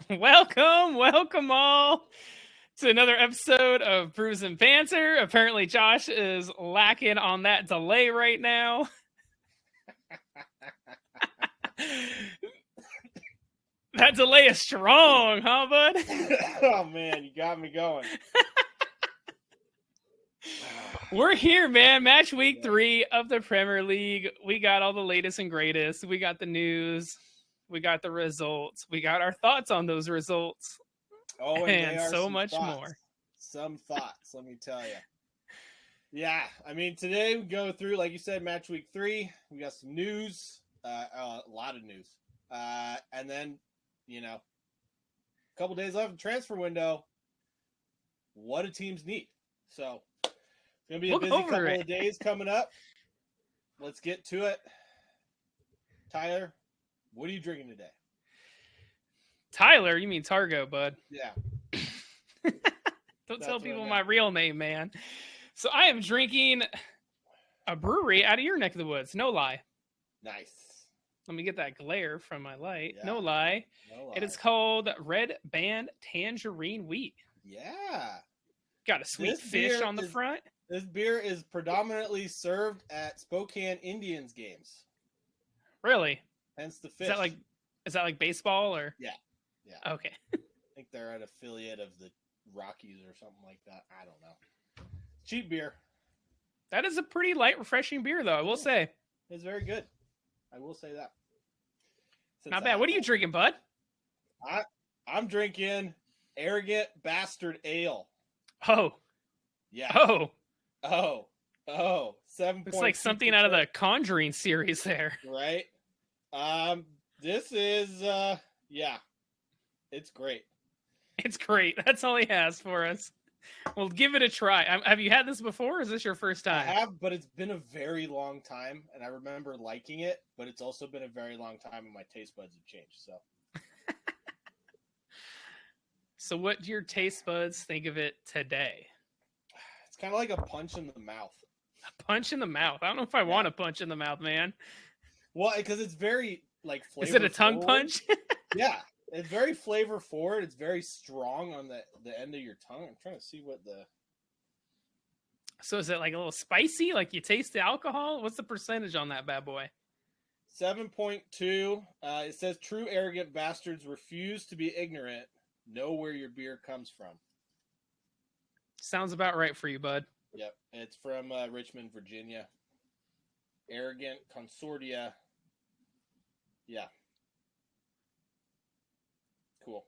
Welcome all to another episode of Brews and Banter. Apparently, Josh is lacking on that delay right now. That delay is strong, huh, bud? Oh, man, you got me going. We're here, man. Match week 3 of the Premier League. We got all the latest and greatest. We got the news. We got the results. We got our thoughts on those results. Oh, and so much more. Some thoughts, let me tell you. Yeah, I mean, today we go through, like you said, match week 3. We got some news, a lot of news. And then, a couple days left in the transfer window. What do teams need? So, it's going to be a busy couple of days coming up. Let's get to it. Tyler, what are you drinking today? Tyler, you mean Targo, bud. Yeah. Don't tell people my real name, man. So I am drinking a brewery out of your neck of the woods. No lie. Nice. Let me get that glare from my light. Yeah. No lie. It is called Red Band Tangerine Wheat. Yeah. Got a sweet fish on the front. This beer is predominantly served at Spokane Indians games. Really? Hence the fish. Is that like baseball or? Yeah. Okay. I think they're an affiliate of the Rockies or something like that. I don't know. Cheap beer. That is a pretty light, refreshing beer, though, I will say. It's very good. I will say that. Not bad. What are you drinking, bud? I'm drinking Arrogant Bastard Ale. Oh. Yeah. Oh. 7. Looks like something out of the Conjuring series there. Right? This is, it's great. It's great. That's all he has for us. Well, give it a try. Have you had this before, or is this your first time? I have, but it's been a very long time, and I remember liking it, but it's also been a very long time, and my taste buds have changed, so. So what do your taste buds think of it today? It's kind of like a punch in the mouth. A punch in the mouth? I don't know if I want a punch in the mouth, man. Well, because it's very, flavor Is it a tongue punch? Yeah. It's very flavor forward. It's very strong on the end of your tongue. I'm trying to see what the... So is it like a little spicy? Like you taste the alcohol? What's the percentage on that bad boy? 7.2. It says true arrogant bastards refuse to be ignorant. Know where your beer comes from. Sounds about right for you, bud. Yep. It's from Richmond, Virginia. Arrogant Consortia. Yeah. Cool.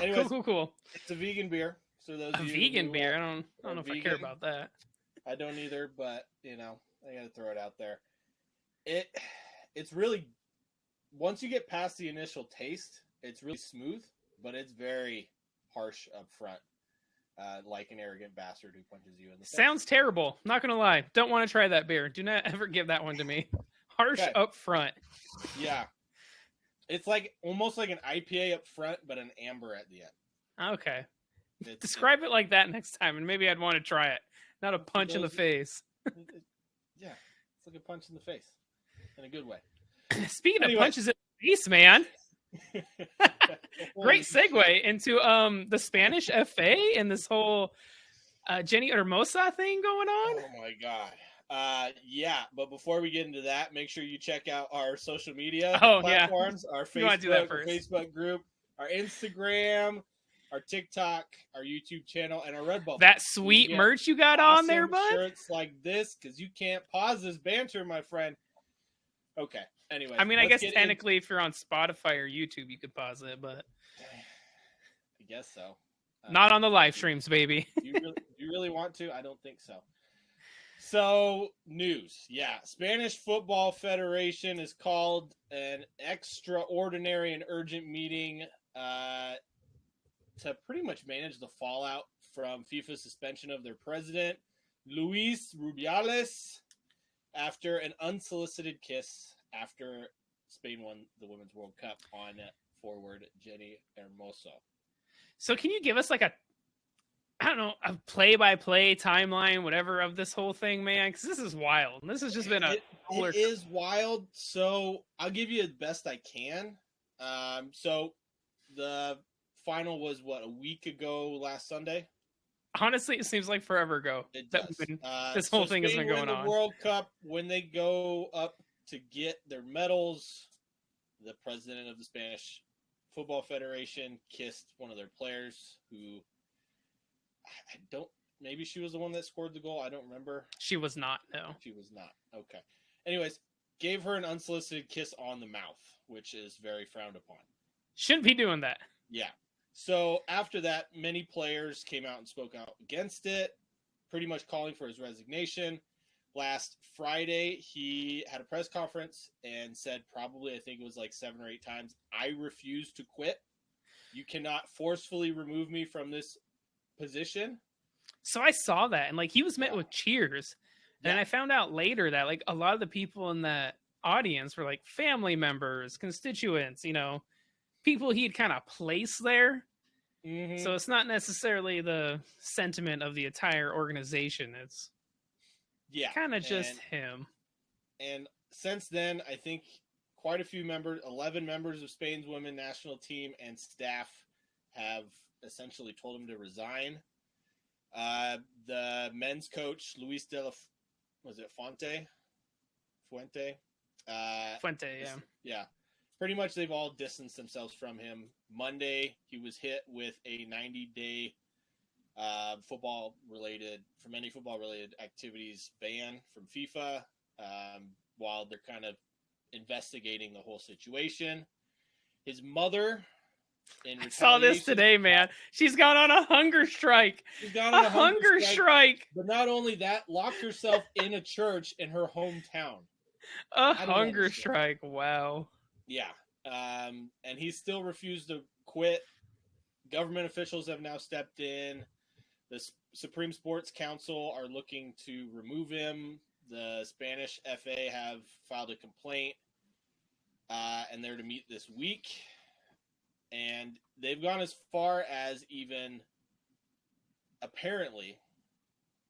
Anyways, Cool. It's a vegan beer. So those of you vegan beer. I don't know if I care about that. I don't either, but I gotta throw it out there. It's really, once you get past the initial taste, it's really smooth, but it's very harsh up front. Like an arrogant bastard who punches you in the face. Sounds terrible. Not gonna lie. Don't want to try that beer. Do not ever give that one to me. Harsh up front. Yeah. It's almost like an IPA up front, but an amber at the end. Okay. Describe it like that next time, and maybe I'd want to try it. Not a punch in the face. Yeah, it's like a punch in the face. In a good way. Speaking of punches in the face, man. Great segue into the Spanish FA and this whole Jenny Hermosa thing going on. Oh, my God. Yeah, but before we get into that, make sure you check out our social media platforms, our Facebook group, our Instagram, our TikTok, our YouTube channel, and our Redbubble. That sweet merch you got on there, bud? Shirts like this, because you can't pause this banter, my friend. Okay, anyway. I mean, I guess technically if you're on Spotify or YouTube, you could pause it, but... I guess so. Not on the live streams, baby. Do you really want to? I don't think so. So, news. Yeah. Spanish Football Federation has called an extraordinary and urgent meeting to pretty much manage the fallout from FIFA's suspension of their president, Luis Rubiales, after an unsolicited kiss after Spain won the Women's World Cup on forward Jenny Hermoso. So can you give us a play-by-play timeline, whatever, of this whole thing, man? Because this is wild. This has just been it is wild. So I'll give you the best I can. So the final was a week ago last Sunday? Honestly, it seems like forever ago. It that does. this whole So thing has Spain been going win the on. World Cup. When they go up to get their medals, the president of the Spanish Football Federation kissed one of their players who I don't. Maybe she was the one that scored the goal. I don't remember. She was not. No, She was not. Okay. Anyways, gave her an unsolicited kiss on the mouth, which is very frowned upon. shouldn't be doing that. Yeah. So after that, many players came out and spoke out against it, pretty much calling for his resignation. Last Friday, he had a press conference and said probably, I think it was like 7 or 8 times, I refuse to quit. You cannot forcefully remove me from this position. So I saw that, and like he was met with cheers. And then Yeah. I found out later that like a lot of the people in that audience were like family members, constituents, people he'd kind of placed there. Mm-hmm. So it's not necessarily the sentiment of the entire organization. It's kind of just him. And since then, I think quite a few members, 11 members of Spain's women national team and staff have essentially told him to resign. The men's coach, Luis de la Fuente? Fuente, yeah. Yeah. Pretty much they've all distanced themselves from him. Monday, he was hit with a 90-day from any football-related activities ban from FIFA while they're kind of investigating the whole situation. His mother... I saw this today, man. She's gone on a hunger strike. She's gone on a hunger strike. But not only that, locked herself in a church in her hometown. A hunger strike. Wow. Yeah. And he still refused to quit. Government officials have now stepped in. The Supreme Sports Council are looking to remove him. The Spanish FA have filed a complaint. And they're to meet this week. And they've gone as far as even, apparently,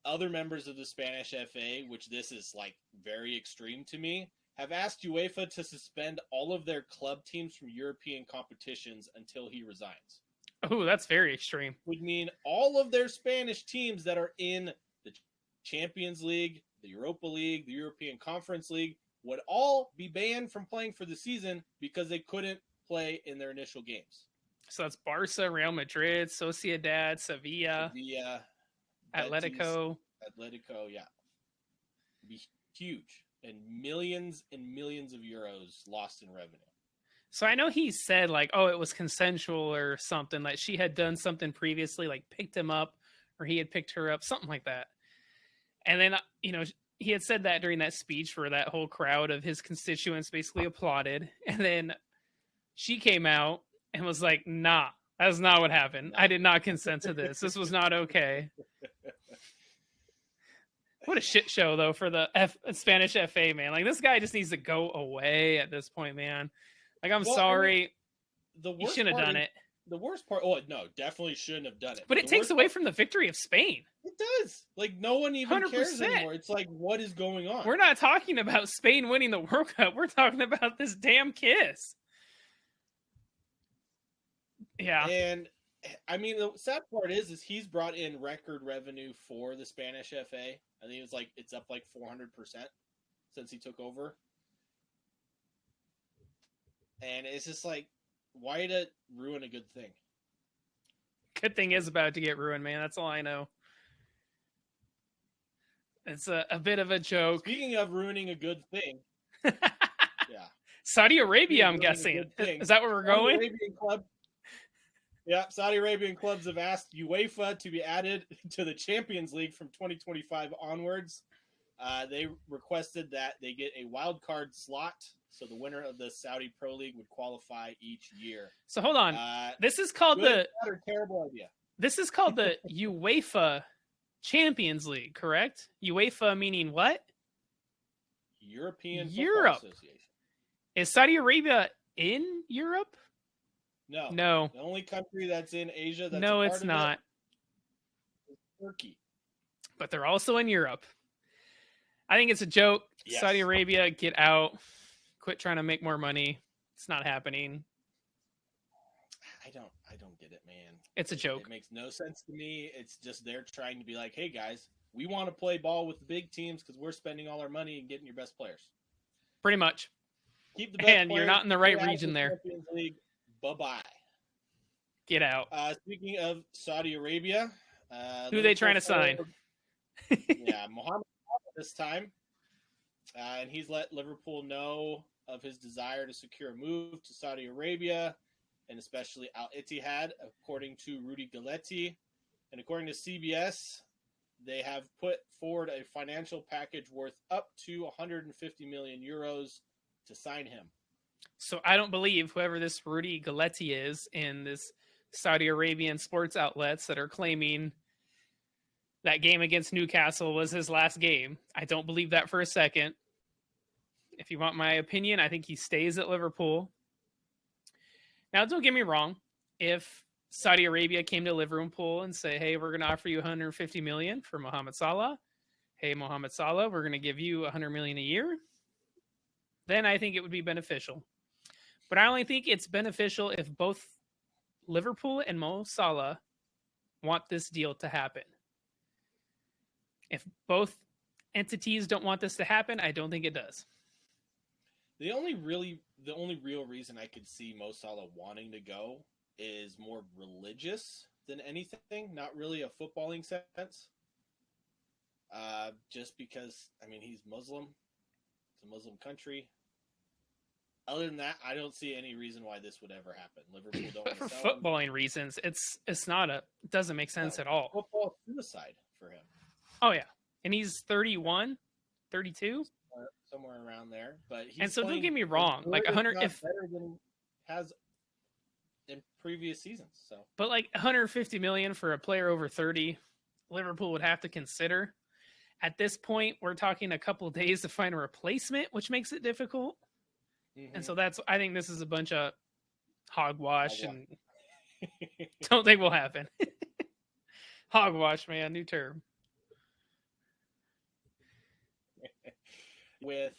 other members of the Spanish FA, which this is like very extreme to me, have asked UEFA to suspend all of their club teams from European competitions until he resigns. Oh, that's very extreme. Would mean all of their Spanish teams that are in the Champions League, the Europa League, the European Conference League would all be banned from playing for the season because they couldn't play in their initial games. So that's Barca, Real Madrid, Sociedad, Sevilla, Atletico, yeah. It'd be huge and millions of euros lost in revenue. So I know he said like, oh, it was consensual or something, like she had done something previously, like picked him up or he had picked her up, something like that. And then, he had said that during that speech where that whole crowd of his constituents basically applauded. And then she came out and was like, nah, that's not what happened. I did not consent to this. This was not okay. What a shit show, though, for the Spanish FA, man. Like, this guy just needs to go away at this point, man. Like, I'm sorry. He shouldn't have done it. The worst part, no, definitely shouldn't have done it. But it takes away from the victory of Spain. It does. Like, no one even 100%. cares anymore. It's like, what is going on? We're not talking about Spain winning the World Cup. We're talking about this damn kiss. Yeah. And I mean, the sad part is he's brought in record revenue for the Spanish FA. I think it's up like 400% since he took over. And it's just like, why to ruin a good thing? Good thing is about to get ruined, man. That's all I know. It's a bit of a joke. Speaking of ruining a good thing. Yeah. Saudi Arabia, I'm guessing. Is that where we're going? Arabian club. Yeah, Saudi Arabian clubs have asked UEFA to be added to the Champions League from 2025 onwards. They requested that they get a wild card slot, so the winner of the Saudi Pro League would qualify each year. So hold on, this is called terrible idea. This is called the UEFA Champions League, correct? UEFA meaning what? European Football Association. Is Saudi Arabia in Europe? No. The only country that's in Asia that's no, it's not. Is Turkey. But they're also in Europe. I think it's a joke. Yes. Saudi Arabia, get out. Quit trying to make more money. It's not happening. I don't get it, man. It's a joke. It makes no sense to me. It's just they're trying to be like, hey guys, we want to play ball with the big teams because we're spending all our money and getting your best players. Pretty much. Keep the best And players. you're not in the right Get out of region the there. Champions League. Bye-bye. Get out. Speaking of Saudi Arabia, who are they trying to sign? Yeah, Mohammed this time. And he's let Liverpool know of his desire to secure a move to Saudi Arabia, and especially Al Ittihad, according to Rudy Galetti. And according to CBS, they have put forward a financial package worth up to 150 million euros to sign him. So I don't believe whoever this Rudy Galetti is in this Saudi Arabian sports outlets that are claiming that game against Newcastle was his last game. I don't believe that for a second. If you want my opinion, I think he stays at Liverpool. Now, don't get me wrong. If Saudi Arabia came to Liverpool and say, hey, we're going to offer you 150 million for Mohamed Salah. Hey, Mohamed Salah, we're going to give you 100 million a year. Then I think it would be beneficial. But I only think it's beneficial if both Liverpool and Mo Salah want this deal to happen. If both entities don't want this to happen, I don't think it does. The only real reason I could see Mo Salah wanting to go is more religious than anything, not really a footballing sense. Just because, I mean, he's Muslim. It's a Muslim country. Other than that, I don't see any reason why this would ever happen. Liverpool don't But for sell footballing reasons, it doesn't make sense at all. Football suicide for him. Oh, yeah. And he's 31, 32? Somewhere around there. But he's and so don't get me wrong. Like 100 if better than has in previous seasons. So, but like 150 million for a player over 30, Liverpool would have to consider. At this point, we're talking a couple of days to find a replacement, which makes it difficult. Mm-hmm. And so I think this is a bunch of hogwash and don't think will happen. Hogwash, man, new term. With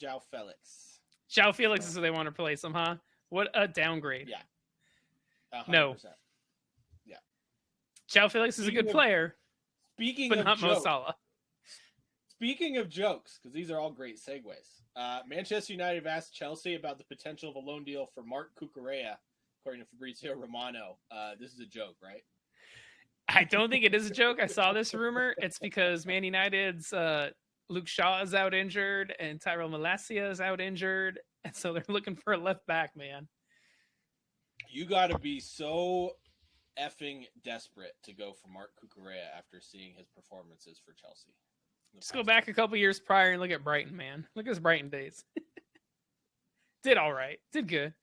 João Felix. João Felix is who they want to replace him, huh? What a downgrade. Yeah. 100%. No. Yeah. João Felix is a good player. But not Mo Salah. Speaking of jokes, because these are all great segues. Manchester United have asked Chelsea about the potential of a loan deal for Marc Cucurella, according to Fabrizio Romano. This is a joke, right? I don't think it is a joke. I saw this rumor. It's because Man United's Luke Shaw is out injured and Tyrell Malacia is out injured. And so they're looking for a left back, man. You got to be so effing desperate to go for Marc Cucurella after seeing his performances for Chelsea. Just go back a couple years prior and look at Brighton, man. Look at his Brighton days. Did all right. Did good.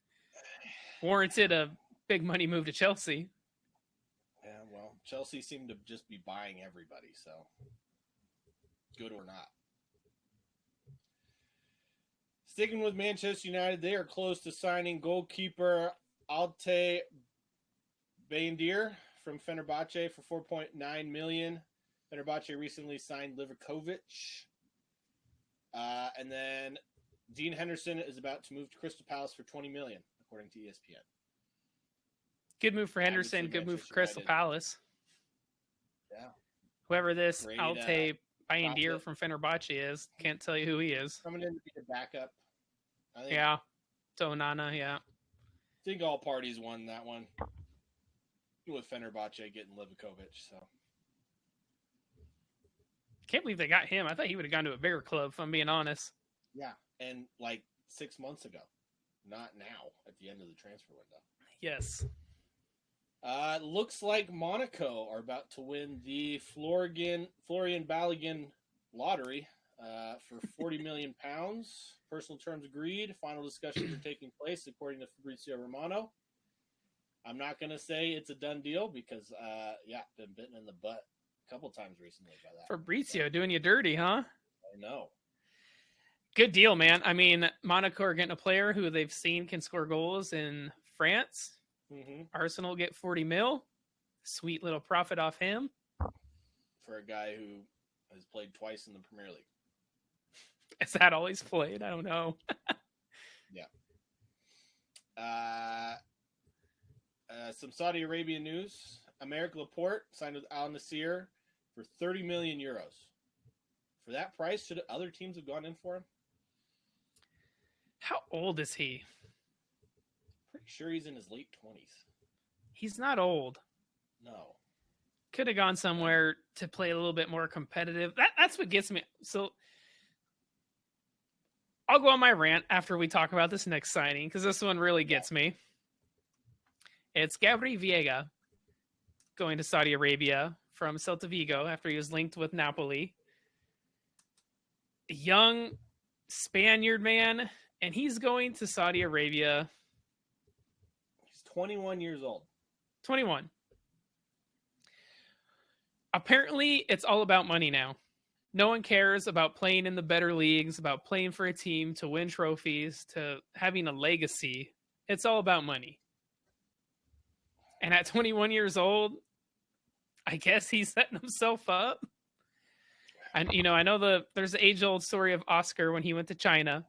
Warranted a big money move to Chelsea. Yeah, well, Chelsea seemed to just be buying everybody, so good or not. Sticking with Manchester United, they are close to signing goalkeeper Altay Bayindir from Fenerbahce for $4.9 million. Fenerbahce recently signed Livakovic. And then Dean Henderson is about to move to Crystal Palace for $20 million, according to ESPN. Good move for Henderson. Good move for Crystal Palace. Yeah. Whoever this Altay Bayindir from Fenerbahce is, can't tell you who he is. Coming in to be the backup. Yeah. Tonana, yeah. I think all parties won that one. With Fenerbahce getting Livakovic, so. Can't believe they got him. I thought he would have gone to a bigger club, if I'm being honest. Yeah, and like 6 months ago. Not now, at the end of the transfer window. Yes. Looks like Monaco are about to win the Florian Balogun lottery for £40 million. Personal terms agreed. Final discussions are taking place, according to Fabrizio Romano. I'm not going to say it's a done deal because, been bitten in the butt a couple times recently by that. Fabrizio doing you dirty, huh? I know. Good deal, man. I mean, Monaco are getting a player who they've seen can score goals in France. Mm-hmm. Arsenal get 40 mil. Sweet little profit off him. For a guy who has played twice in the Premier League. Is that all he's played? I don't know. Yeah. some Saudi Arabian news. Americ Laporte signed with Al Nassr for 30 million euros. For that price, should other teams have gone in for him? How old is he? Pretty sure he's in his late 20s. He's not old. No. Could have gone somewhere to play a little bit more competitive. That's what gets me. So I'll go on my rant after we talk about this next signing, because this one really gets me. It's Gabri Veiga going to Saudi Arabia from Celta Vigo after he was linked with Napoli. A young Spaniard man, and he's going to Saudi Arabia. He's 21 years old. 21. Apparently, it's all about money now. No one cares about playing in the better leagues, about playing for a team to win trophies, to having a legacy. It's all about money. And at 21 years old, I guess he's setting himself up. And, I know there's the age-old story of Oscar when he went to China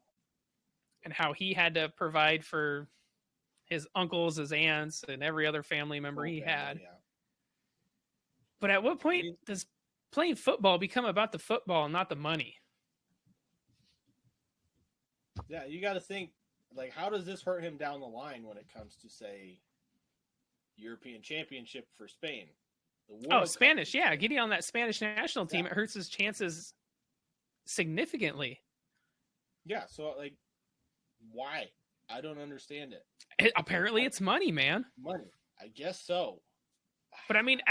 and how he had to provide for his uncles, his aunts, and every other family member he had. Yeah. But at what point does playing football become about the football and not the money? Yeah, you got to think, like, how does this hurt him down the line when it comes to, say, European Championship for Spain? Spanish, yeah. Getting on that Spanish national team, it hurts his chances significantly. Yeah, so, like, why? I don't understand it. Apparently, it's money, man. Money. I guess so. But, I mean,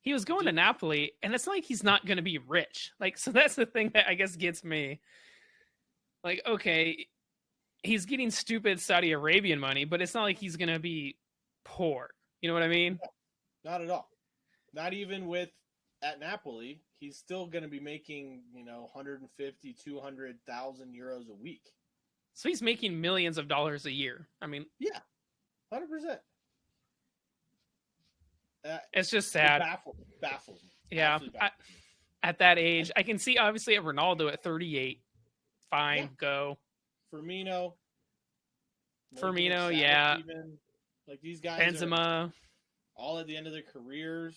he was going to Napoli, and it's not like he's not going to be rich. Like, so that's the thing that I guess gets me. Like, okay, he's getting stupid Saudi Arabian money, but it's not like he's going to be poor. You know what I mean? No, not at all. Not even at Napoli, he's still going to be making, 150, 200,000 euros a week. So he's making millions of dollars a year. I mean, yeah, 100%. It's just sad. Baffles me. Yeah. At that age, I can see obviously at Ronaldo at 38. Fine, go. Firmino, yeah. Even. Like these guys Benzema. Are all at the end of their careers.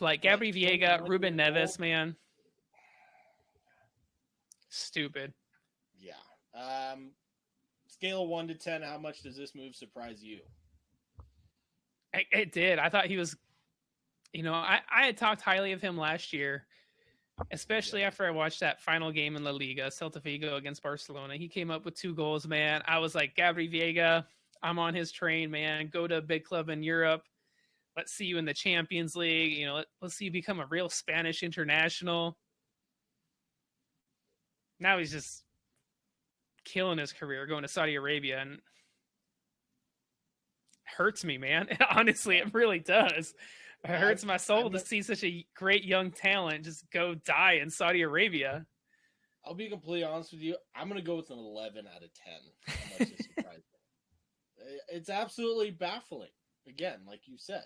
Like Gabri Veiga, Ruben Neves, man. Stupid. Yeah. Scale of 1 to 10, how much does this move surprise you? It did. I thought he was, I had talked highly of him last year, especially after I watched that final game in La Liga, Celta Vigo against Barcelona. He came up with 2 goals, man. I was like, Gabri Veiga, I'm on his train, man. Go to a big club in Europe. Let's see you in the Champions League. Let's see you become a real Spanish international. Now he's just killing his career, going to Saudi Arabia, and hurts me, man. Honestly, it really does. It hurts my soul to see such a great young talent just go die in Saudi Arabia. I'll be completely honest with you. I'm going to go with an 11 out of 10. How much is surprising? It's absolutely baffling. Again, like you said,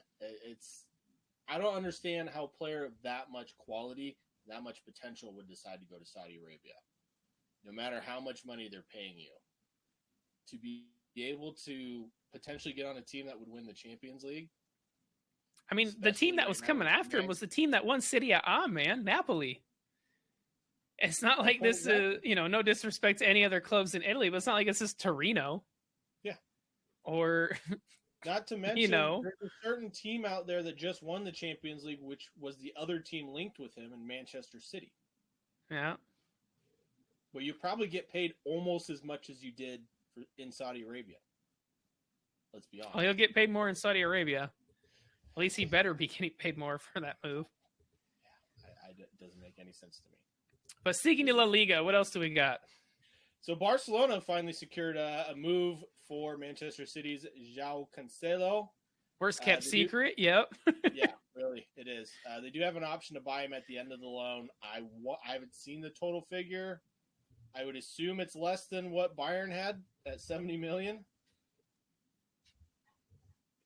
I don't understand how a player of that much quality, that much potential would decide to go to Saudi Arabia. No matter how much money they're paying you. To be able to potentially get on a team that would win the Champions League. I mean, the team that was coming after him was the team that won Serie A, man, Napoli. It's not like this is, no disrespect to any other clubs in Italy, but it's not like this is Torino. Yeah. Or, not to mention, there's a certain team out there that just won the Champions League, which was the other team linked with him in Manchester City. Yeah. Well, you probably get paid almost as much as you did in Saudi Arabia. Let's be honest. Well, he'll get paid more in Saudi Arabia. At least he better be getting paid more for that move. Yeah, it doesn't make any sense to me. But speaking of La Liga, what else do we got? So Barcelona finally secured a move for Manchester City's João Cancelo. Worst kept secret, yep. Yeah, really, it is. They do have an option to buy him at the end of the loan. I haven't seen the total figure. I would assume it's less than what Bayern had at 70 million.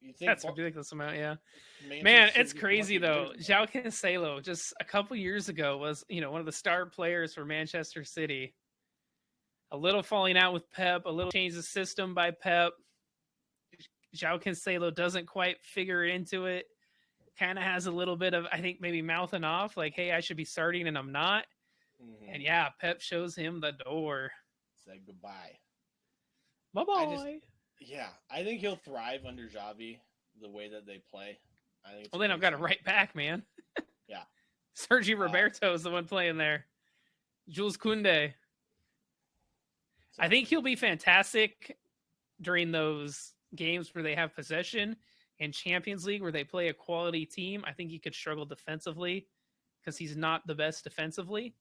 You think that's a ridiculous amount, yeah. Man, it's crazy though. João Cancelo just a couple years ago was, one of the star players for Manchester City. A little falling out with Pep, a little change of system by Pep. João Cancelo doesn't quite figure into it. Kind of has a little bit of, I think, maybe mouthing off, like, hey, I should be starting and I'm not. Mm-hmm. And yeah, Pep shows him the door. Say goodbye. Bye-bye. I think he'll thrive under Xavi, the way that they play. I think. Well, then I've got it right back, man. Yeah. Sergi Roberto is the one playing there. Jules Koundé. I think he'll be fantastic during those games where they have possession. In Champions League, where they play a quality team, I think he could struggle defensively because he's not the best defensively.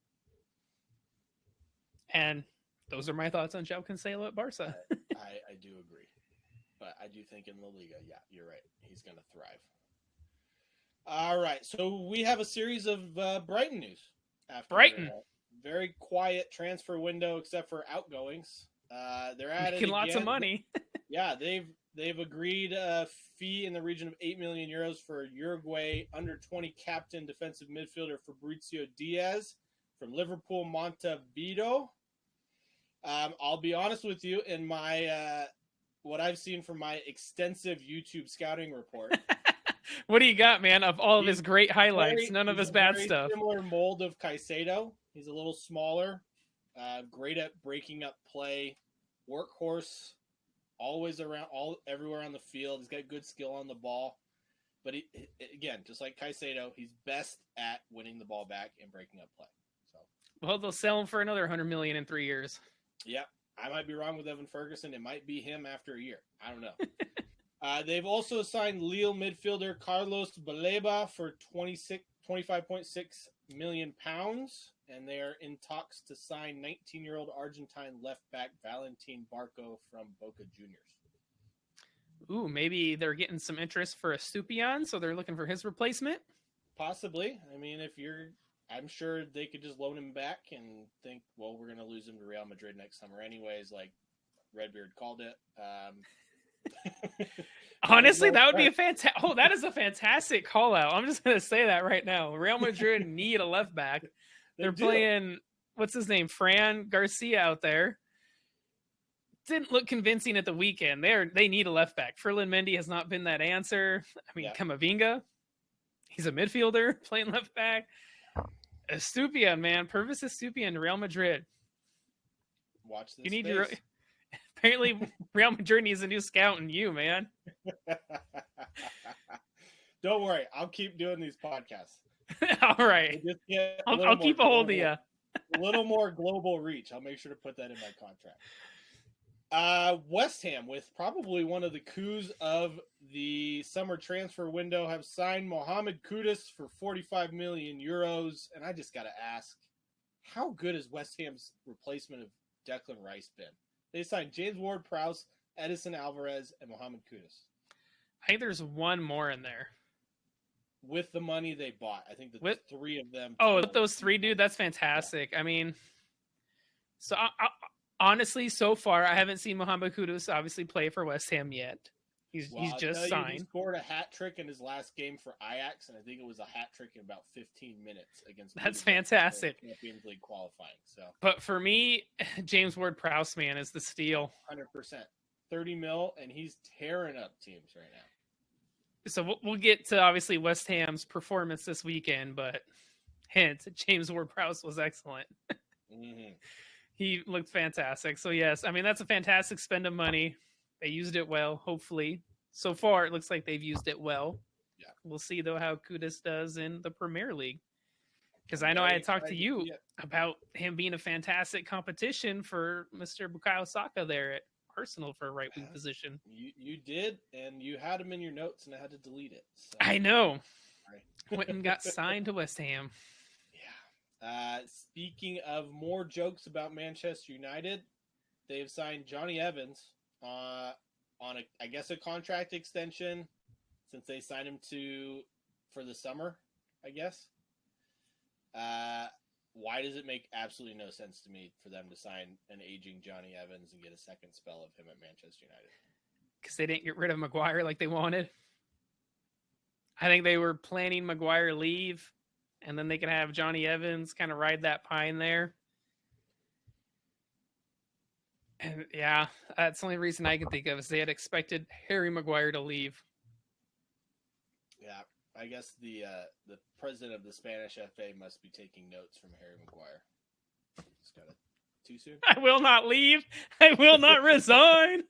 And those are my thoughts on João Cancelo at Barca. I do agree. But I do think in La Liga, yeah, you're right. He's going to thrive. All right. So we have a series of Brighton news. After Brighton. Very quiet transfer window except for outgoings. They're making lots of money. Yeah, they've agreed a fee in the region of 8 million euros for Uruguay under-20 captain defensive midfielder Fabrizio Diaz from Liverpool Montevideo. I'll be honest with you, in my what I've seen from my extensive YouTube scouting report. What do you got, man? Of all of his great highlights, none of his bad stuff. Similar mold of Caicedo. He's a little smaller, great at breaking up play, workhorse. Always around, everywhere on the field. He's got good skill on the ball. But he, again, just like Caicedo, he's best at winning the ball back and breaking up play. So, well, they'll sell him for another 100 million in 3 years. Yeah, I might be wrong with Evan Ferguson. It might be him after a year. I don't know. They've also signed Lille midfielder Carlos Baleba for 25.6 million pounds. And they are in talks to sign 19-year-old Argentine left back Valentin Barco from Boca Juniors. Ooh, maybe they're getting some interest for a Stupian, so they're looking for his replacement? Possibly. I mean, I'm sure they could just loan him back and think, well, we're going to lose him to Real Madrid next summer anyways, like Redbeard called it. Honestly, that would be a fantastic. Oh, that is a fantastic call out. I'm just going to say that right now. Real Madrid need a left back. They're playing, what's his name, Fran Garcia out there. Didn't look convincing at the weekend. They need a left back. Ferland Mendy has not been that answer. I mean, Camavinga, he's a midfielder playing left back. Estupian, man. Purvis Estupian, Real Madrid. Watch this. You need your. Apparently, Real Madrid needs a new scout in you, man. Don't worry. I'll keep doing these podcasts. All right. I'll keep a hold of you. A little more global reach. I'll make sure to put that in my contract. West Ham, with probably one of the coups of the summer transfer window, have signed Mohamed Kudus for 45 million euros. And I just got to ask, how good has West Ham's replacement of Declan Rice been? They signed James Ward-Prowse, Edison Alvarez, and Mohamed Kudus. I think there's one more in there. With the money they bought. I think three of them. Oh, with those three, dude, that's fantastic. Yeah. I mean, so I, honestly, so far, I haven't seen Mohamed Kudus obviously play for West Ham yet. He's just signed. He scored a hat trick in his last game for Ajax, and I think it was a hat trick in about 15 minutes against. That's fantastic. Champions League qualifying. So, but for me, James Ward-Prowse, man, is the steal. 100%, 30 mil, and he's tearing up teams right now. So we'll get to obviously West Ham's performance this weekend, but hint, James Ward-Prowse was excellent. Mm-hmm. He looked fantastic. So yes, I mean, that's a fantastic spend of money. They used it well, hopefully. So far, it looks like they've used it well. Yeah. We'll see, though, how Kudus does in the Premier League. Because I know I had talked to you about him being a fantastic competition for Mr. Bukayo Saka there at Arsenal for a right wing position. You did, and you had him in your notes, and I had to delete it. So. I know. Went and got signed to West Ham. Yeah. Speaking of more jokes about Manchester United, they've signed Johnny Evans on a contract extension since they signed him for the summer, I guess. Why does it make absolutely no sense to me for them to sign an aging Johnny Evans and get a second spell of him at Manchester United? Because they didn't get rid of Maguire like they wanted. I think they were planning Maguire leave, and then they could have Johnny Evans kind of ride that pine there. And yeah, that's the only reason I can think of is they had expected Harry Maguire to leave. Yeah, I guess the president of the Spanish FA must be taking notes from Harry Maguire. Just got it too soon. I will not leave. I will not resign.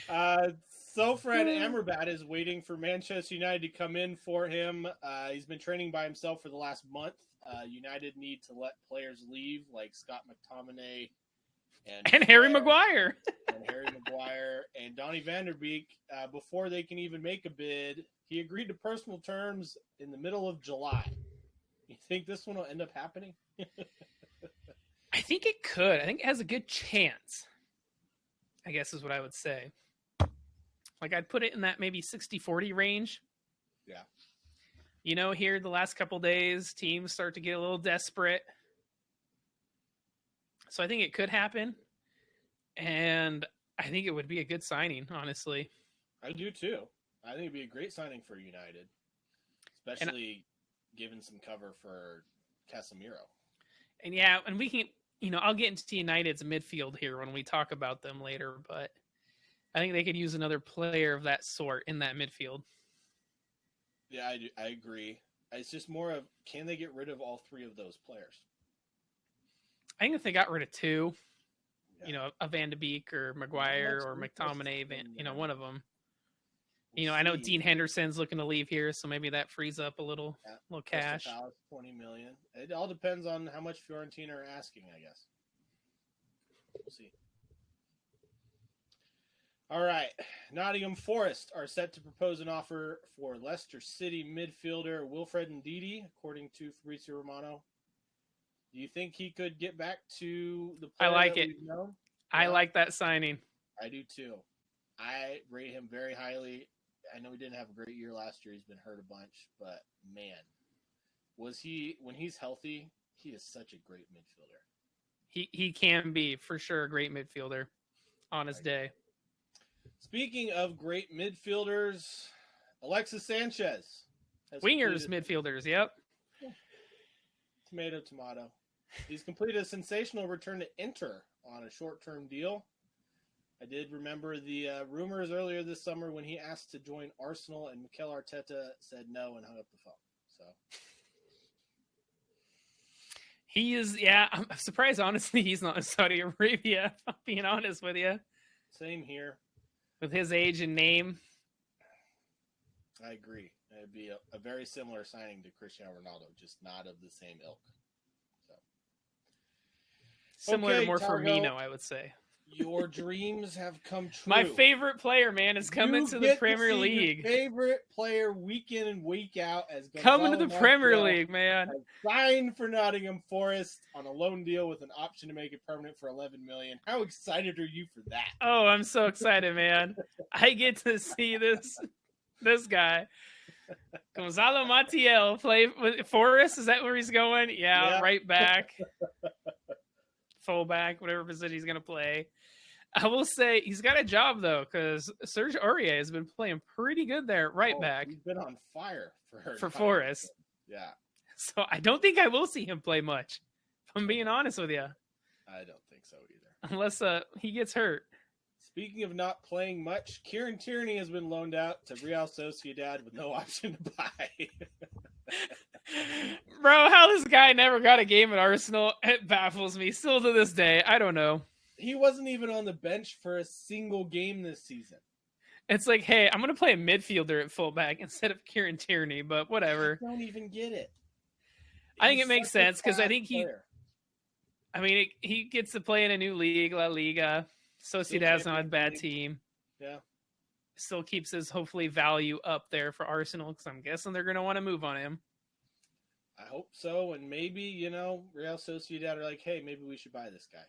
Sofran Amrabat is waiting for Manchester United to come in for him. He's been training by himself for the last month. United need to let players leave, like Scott McTominay and Harry Maguire. and Harry Maguire and Donny van der Beek, before they can even make a bid. He agreed to personal terms in the middle of July. You think this one will end up happening? I think it could. I think it has a good chance, I guess is what I would say. Like, I'd put it in that maybe 60-40 range. Yeah. You know, here the last couple days, teams start to get a little desperate. So I think it could happen. And I think it would be a good signing, honestly. I do too. I think it'd be a great signing for United, especially given some cover for Casemiro. And yeah, and we can, you know, I'll get into United's midfield here when we talk about them later, but I think they could use another player of that sort in that midfield. Yeah, I agree. It's just more of, can they get rid of all three of those players? I think if they got rid of two, you know, a Van de Beek or Maguire or McTominay, one of them. You know, I know Dean Henderson's looking to leave here, so maybe that frees up a little cash. $20 million. It all depends on how much Fiorentina are asking, I guess. We'll see. All right. Nottingham Forest are set to propose an offer for Leicester City midfielder Wilfred Ndidi, according to Fabrizio Romano. Do you think he could get back to the player I like that it. we've known? I like that signing. I do too. I rate him very highly. I know he didn't have a great year last year. He's been hurt a bunch, but man, when he's healthy, he is such a great midfielder. He can be for sure a great midfielder on his day. Speaking of great midfielders, Alexis Sanchez. Wingers midfielders, yep. Tomato. He's completed a sensational return to Inter on a short-term deal. I did remember the rumors earlier this summer when he asked to join Arsenal, and Mikel Arteta said no and hung up the phone. So he is, I'm surprised, honestly, he's not in Saudi Arabia, if I'm being honest with you. Same here. With his age and name. I agree. It'd be a very similar signing to Cristiano Ronaldo, just not of the same ilk. So similar to more Firmino, I would say. Your dreams have come true. My favorite player, man, is coming to the Premier League. Your favorite player week in and week out as coming to the Premier League, man. Signed for Nottingham Forest on a loan deal with an option to make it permanent for $11 million. How excited are you for that? Oh, I'm so excited, man. I get to see this guy. Gonzalo Montiel play with Forest. Is that where he's going? Yeah. Right back. Fullback, whatever position he's going to play. I will say he's got a job, though, because Serge Aurier has been playing pretty good there right back. He's been on fire for Forest. Yeah. So I don't think I will see him play much, if I'm being honest with you. I don't think so either. Unless he gets hurt. Speaking of not playing much, Kieran Tierney has been loaned out to Real Sociedad with no option to buy. Bro, how this guy never got a game at Arsenal, it baffles me. Still to this day, I don't know. He wasn't even on the bench for a single game this season. It's like, hey, I'm going to play a midfielder at fullback instead of Kieran Tierney, but whatever. I don't even get it. I think it makes sense because I think he gets to play in a new league, La Liga. Sociedad's not a bad team. Yeah. Still keeps his, hopefully, value up there for Arsenal because I'm guessing they're going to want to move on him. I hope so. And maybe, Real Sociedad are like, hey, maybe we should buy this guy.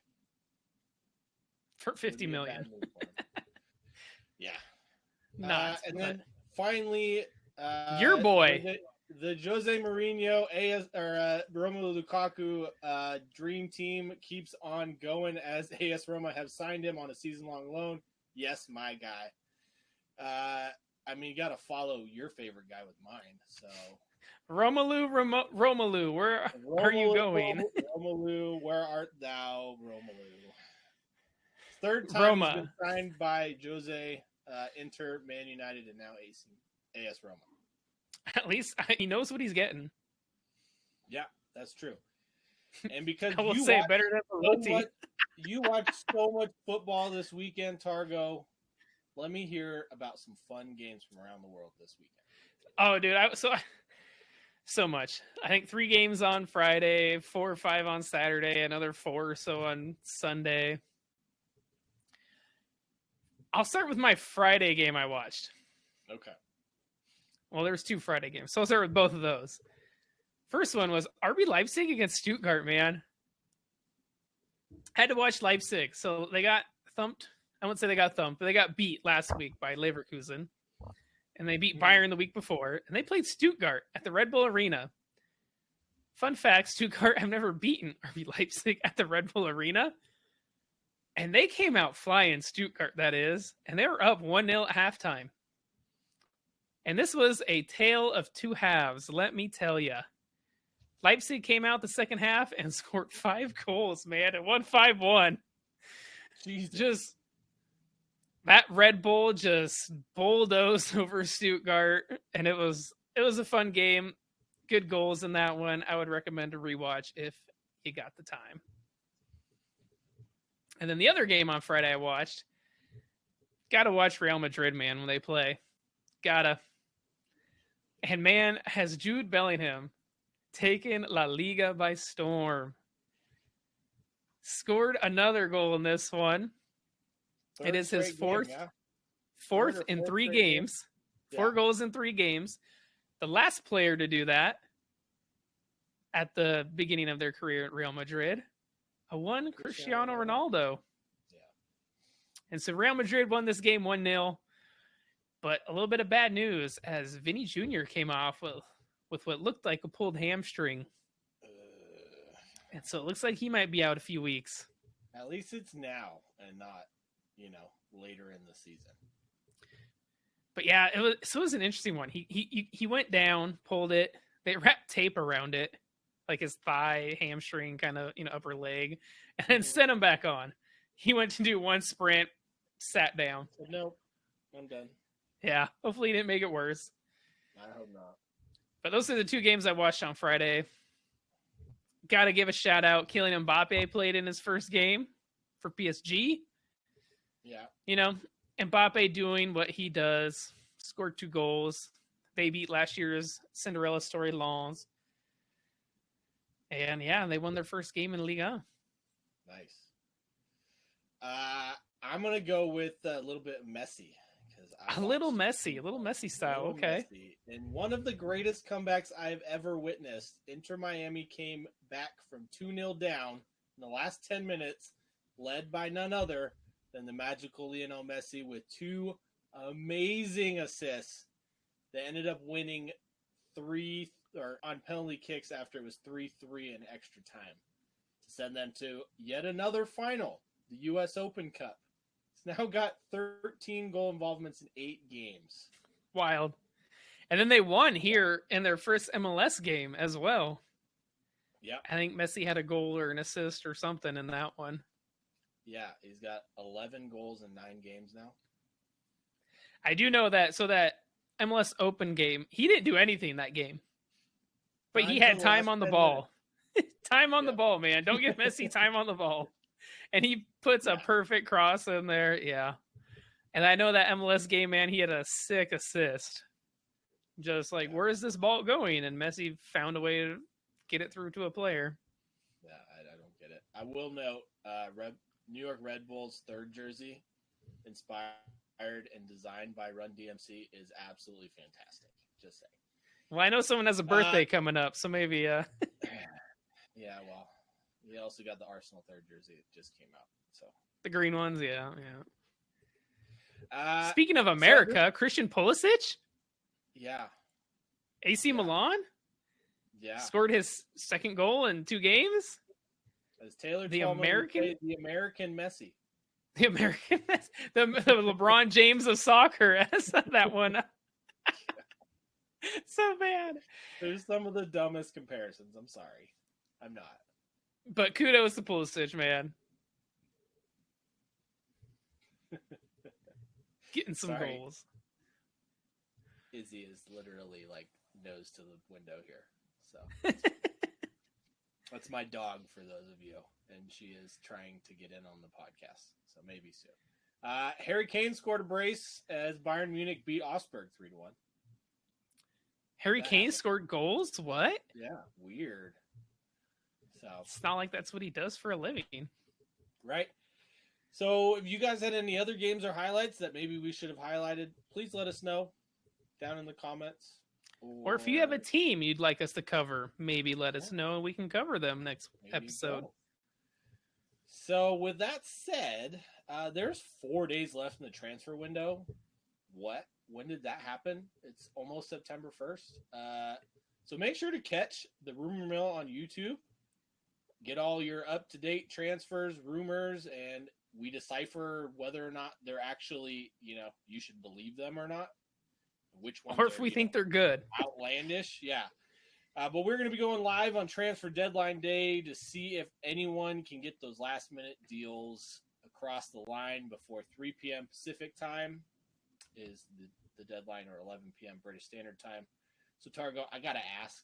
For $50 million. Yeah. Nuts, then finally, your boy, the Jose Mourinho, Romelu Lukaku dream team keeps on going as AS Roma have signed him on a season-long loan. Yes, my guy. You got to follow your favorite guy with mine. So Romelu, where are you going? Romelu, where art thou, Romelu? Third time Roma. he's been signed by Jose, Inter, Man United, and now AS Roma. At least he knows what he's getting. Yeah, that's true. And because I will say better than Pelosi. You watched so much football this weekend, Targo. Let me hear about some fun games from around the world this weekend. Oh, dude, so much. I think 3 games on Friday, 4 or 5 on Saturday, another 4 or so on Sunday. I'll start with my Friday game I watched. Okay. Well, there was 2 Friday games, so I'll start with both of those. First one was RB Leipzig against Stuttgart, man. Had to watch Leipzig. So they got thumped. I wouldn't say they got thumped, but they got beat last week by Leverkusen. And they beat Bayern the week before. And they played Stuttgart at the Red Bull Arena. Fun fact, Stuttgart have never beaten RB Leipzig at the Red Bull Arena. And they came out flying, Stuttgart, that is. And they were up 1-0 at halftime. And this was a tale of 2 halves, let me tell you. Leipzig came out the second half and scored 5 goals, man. It won 5-1. Just that Red Bull just bulldozed over Stuttgart, and it was a fun game. Good goals in that one. I would recommend a rewatch if you got the time. And then the other game on Friday I watched. Gotta watch Real Madrid, man, when they play. Gotta. And man, has Jude Bellingham taken La Liga by storm. Scored another goal in this one. It is his fourth in 3 games. 4 goals in 3 games. The last player to do that at the beginning of their career at Real Madrid, Cristiano Ronaldo. Yeah. And so Real Madrid won this game 1-0. But a little bit of bad news as Vinny Jr. came off with what looked like a pulled hamstring. And so it looks like he might be out a few weeks. At least it's now and not, later in the season. But yeah, it was an interesting one. He went down, pulled it. They wrapped tape around it, like his thigh, hamstring, kind of, upper leg, and then sent him back on. He went to do 1 sprint, sat down. Nope, I'm done. Yeah, hopefully he didn't make it worse. I hope not. But those are the 2 games I watched on Friday. Got to give a shout out. Kylian Mbappe played in his first game for PSG. Yeah. Mbappe doing what he does. Scored 2 goals. They beat last year's Cinderella story Lens. And yeah, they won their first game in Liga. Nice. I'm going to go with a little bit messy. A little messy style. Okay. Messy. In one of the greatest comebacks I've ever witnessed, Inter Miami came back from 2-0 down in the last 10 minutes, led by none other than the magical Lionel Messi with 2 amazing assists. They ended up winning 3 on penalty kicks after it was 3-3 in extra time to send them to yet another final, the U.S. Open Cup. It's now got 13 goal involvements in 8 games. Wild. And then they won here in their first MLS game as well. Yeah. I think Messi had a goal or an assist or something in that one. Yeah, he's got 11 goals in 9 games now. I do know that. So that MLS Open game, he didn't do anything that game. But he had time on the ball. Time on the ball, man. Don't give Messi time on the ball. And he puts a perfect cross in there. Yeah. And I know that MLS game, man, he had a sick assist. Just like, where is this ball going? And Messi found a way to get it through to a player. Yeah, I don't get it. I will note, New York Red Bull's 3rd jersey, inspired and designed by Run DMC, is absolutely fantastic. Just saying. Well, I know someone has a birthday coming up, so maybe. Yeah, well, he also got the Arsenal 3rd jersey. It just came out. So the green ones, yeah. Speaking of America, Christian Pulisic? Yeah. AC Milan? Yeah. Scored his 2nd goal in 2 games? As Taylor the Twellman American Messi. The American Messi. The LeBron James of soccer. That one. So bad. There's some of the dumbest comparisons. I'm sorry. I'm not. But kudos to Pulisic, man. Getting some Sorry. goals. Izzy is literally like nose to the window here. So that's my dog for those of you. And she is trying to get in on the podcast. So maybe soon. Harry Kane scored a brace as Bayern Munich beat Augsburg 3-1. Harry Kane scored goals? What? Yeah, weird. So it's not like that's what he does for a living. Right. So if you guys had any other games or highlights that maybe we should have highlighted, please let us know down in the comments. Or if you have a team you'd like us to cover, maybe let us know and we can cover them next episode. So with that said, there's 4 days left in the transfer window. What? When did that happen? It's almost September 1st. So make sure to catch the Rumor Mill on YouTube. Get all your up-to-date transfers, rumors, and we decipher whether or not they're actually, you should believe them or not. Which ones or if we think they're good. Outlandish, yeah. But we're going to be going live on transfer deadline day to see if anyone can get those last-minute deals across the line before 3 p.m. Pacific time is the deadline, or 11 p.m. British Standard Time. So, Targo, I got to ask,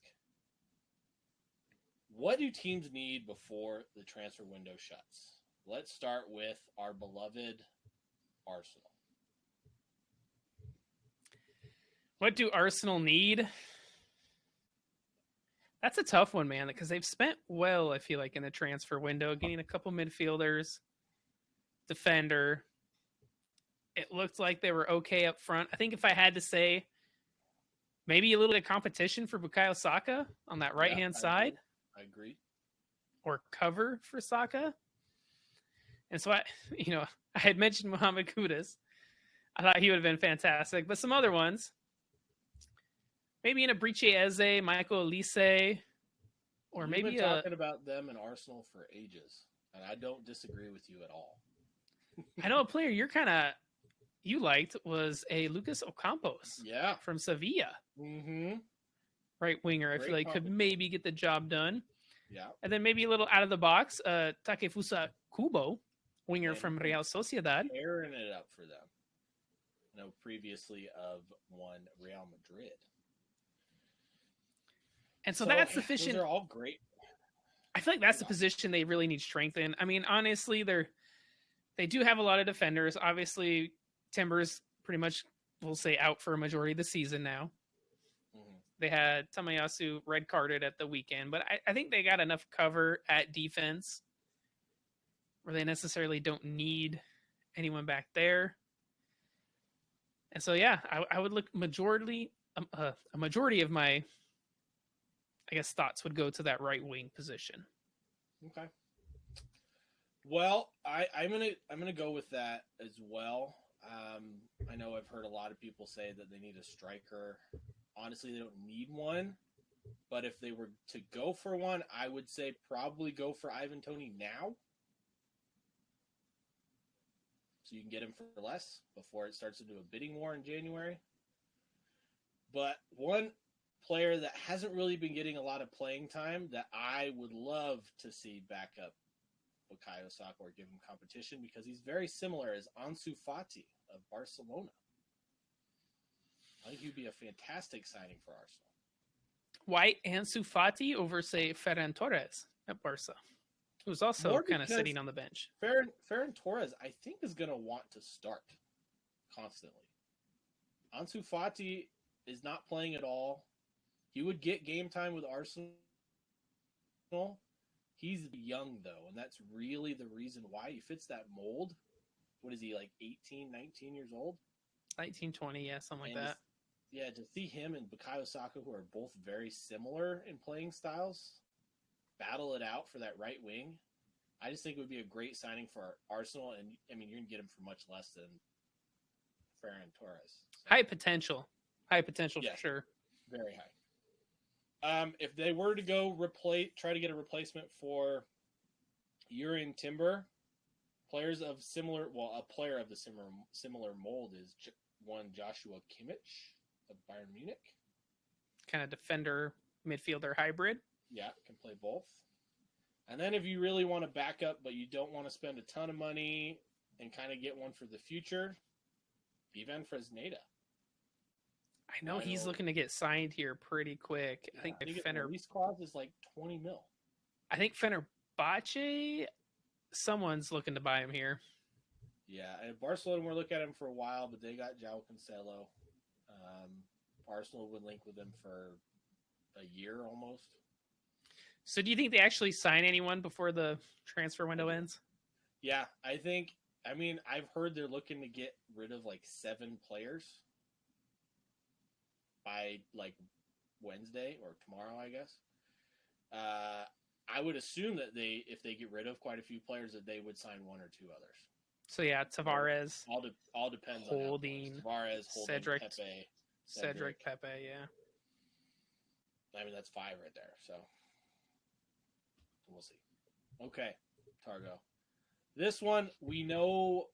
what do teams need before the transfer window shuts? Let's start with our beloved Arsenal. What do Arsenal need? That's a tough one, man, because they've spent well, I feel like, in the transfer window, getting a couple midfielders, defender. It looked like they were okay up front. I think if I had to say, maybe a little bit of competition for Bukayo Saka on that right-hand side. I agree. Or cover for Saka. And so I had mentioned Mohamed Kudus. I thought he would have been fantastic. But some other ones, maybe in a Briche Eze, Michael Elise, or maybe been talking about them in Arsenal for ages, and I don't disagree with you at all. I know a player you liked was a Lucas Ocampos. Yeah. From Sevilla. Mm-hmm. Right winger, I feel like could maybe get the job done. Yeah. And then maybe a little out of the box, Takefusa Kubo, winger from Real Sociedad. Tearing it up for them. Previously of one Real Madrid. And so that's sufficient. Those are all great. I feel like that's the position they really need strength in. I mean, honestly, they do have a lot of defenders. Obviously, Timber's pretty much, we'll say, out for a majority of the season now. Mm-hmm. They had Tamayasu red carded at the weekend, but I think they got enough cover at defense where they necessarily don't need anyone back there. And so, yeah, I would look a majority of my, I guess, thoughts would go to that right wing position. Okay. Well, I'm gonna go with that as well. I know I've heard a lot of people say that they need a striker. Honestly, they don't need one. But if they were to go for one, I would say probably go for Ivan Toney now. So you can get him for less before it starts into a bidding war in January. But one player that hasn't really been getting a lot of playing time that I would love to see back up Bukayo Saka or give him competition, because he's very similar, as Ansu Fati of Barcelona. I think he'd be a fantastic signing for Arsenal. Why Ansu Fati over, say, Ferran Torres at Barca, who's also kind of sitting on the bench? Ferran Torres, I think, is going to want to start constantly. Ansu Fati is not playing at all. He would get game time with Arsenal. He's young, though, and that's really the reason why he fits that mold. What is he, like 18, 19 years old? 19, 20, yeah, something like that. Yeah, to see him and Bukayo Saka, who are both very similar in playing styles, battle it out for that right wing, I just think it would be a great signing for Arsenal. And, I mean, you're going to get him for much less than Ferran Torres. So. High potential for sure. Very high. If they were to go try to get a replacement for Urian Timber, a player of the similar mold is one Joshua Kimmich of Bayern Munich. kind of defender, midfielder hybrid. Yeah, can play both. And then if you really want to back up, but you don't want to spend a ton of money and kind of get one for the future, Ivan Fresneda. I know he's looking to get signed here pretty quick. Yeah, I think the release clause is like 20 mil. I think Fenerbahce, someone's looking to buy him here. Yeah, and Barcelona were looking at him for a while, but they got João Cancelo. Arsenal would link with him for a year almost. So do you think they actually sign anyone before the transfer window ends? Yeah, I've heard they're looking to get rid of like 7 players by like Wednesday or tomorrow, I guess. I would assume that if they get rid of quite a few players, that they would sign 1 or 2 others. So yeah, Tavares. All depends Holding, on Tavares, Holding, Cedric, Pepe. Cedric, Pepe, yeah. I mean, that's 5 right there, so we'll see. Okay, Targo. This one, we know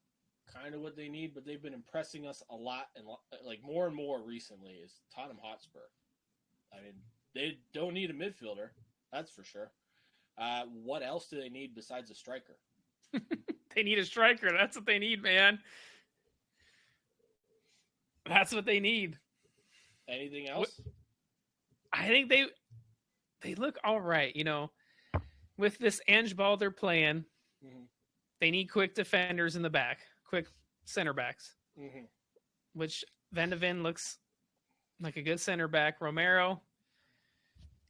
kind of what they need, but they've been impressing us a lot and like more and more recently is Tottenham Hotspur. I mean, they don't need a midfielder, that's for sure. What else do they need besides a striker? They need a striker. That's what they need, man. That's what they need. Anything else? I think they look all right. You know, with this Ange Ball they're playing, they need quick defenders in the back, quick center backs, which Van de Ven looks like a good center back. Romero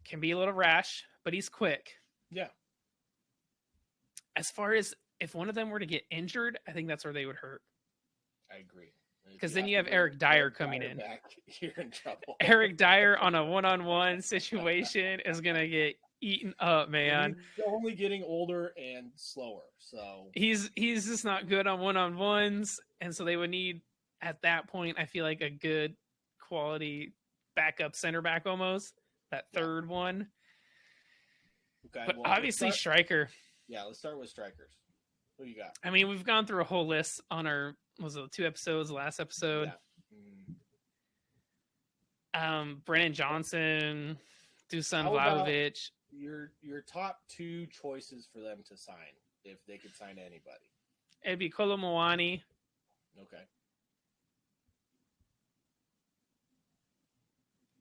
can be a little rash, but he's quick. Yeah. As far as if one of them were to get injured, I think that's where they would hurt. I agree. Because then you have Eric Dyer coming in. You're in trouble. Eric Dyer on a one-on-one situation is going to get eaten up, man. He's only getting older and slower, so he's just not good on one-on-ones, and so they would need, at that point, I feel like a good quality backup center back almost, that third one. Okay, but well, obviously striker. Yeah, let's start with strikers. Who you got? I mean, we've gone through a whole list on our, was it 2 episodes, last episode? Yeah. Brennan Johnson, Dusan Vlahovic. Your top 2 choices for them to sign, if they could sign anybody. It'd be Kolo Muani. Okay.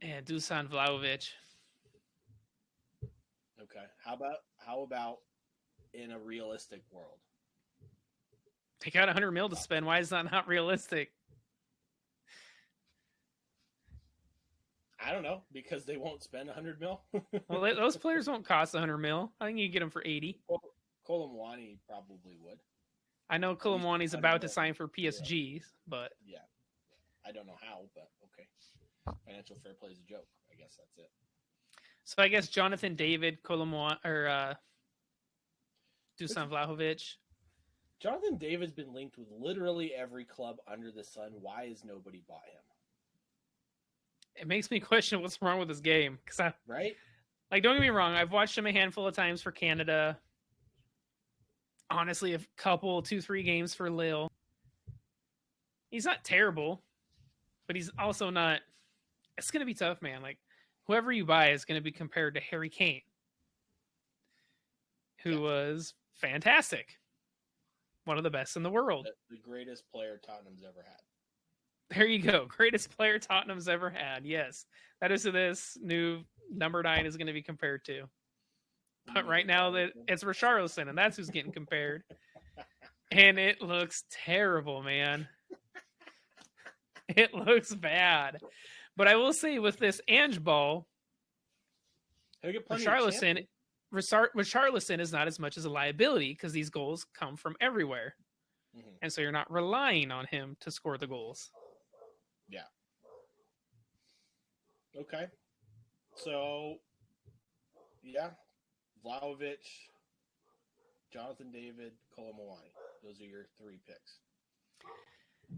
And Dusan Vlahovic. Okay. How about in a realistic world? They got $100 million to spend. Why is that not realistic? I don't know, because they won't spend $100 million. Well, those players won't cost $100 million. I think you can get them for 80. Kolo Muani probably would. I know Kolo Muani's about to sign for PSG, but yeah, I don't know how, but okay. Financial fair play is a joke. I guess that's it. So I guess Jonathan David, Kolo Muani, or Dusan Vlahovic. Jonathan David's been linked with literally every club under the sun. Why has nobody bought him? It makes me question what's wrong with this game. Right? Like, don't get me wrong. I've watched him a handful of times for Canada. Honestly, a couple, 2-3 games for Lille. He's not terrible, but he's also not. It's going to be tough, man. Like, whoever you buy is going to be compared to Harry Kane, who was fantastic. One of the best in the world. The greatest player Tottenham's ever had. There you go. Greatest player Tottenham's ever had. Yes. That is who this new number 9 is going to be compared to. But right now it's Richarlison, and that's who's getting compared. And it looks terrible, man. It looks bad. But I will say with this Ange Ball, Richarlison is not as much as a liability because these goals come from everywhere. Mm-hmm. And so you're not relying on him to score the goals. Yeah. Okay. So, yeah. Vlahovic, Jonathan David, Kolo Muani. Those are your 3 picks.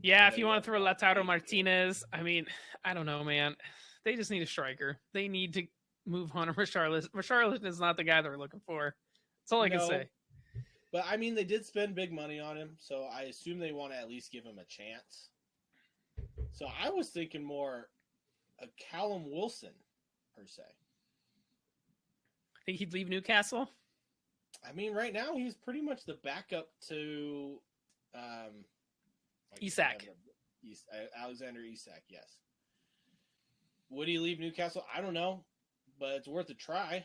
Yeah, if you want to throw Lautaro Martinez, I mean, I don't know, man. They just need a striker. They need to move on to Richarlison. Richarlison is not the guy they're looking for. That's all I can say. But, I mean, they did spend big money on him, so I assume they want to at least give him a chance. So I was thinking more a Callum Wilson per se. I think he'd leave Newcastle. I mean, right now he's pretty much the backup to Isak. Alexander Isak, yes. Would he leave Newcastle? I don't know, but it's worth a try.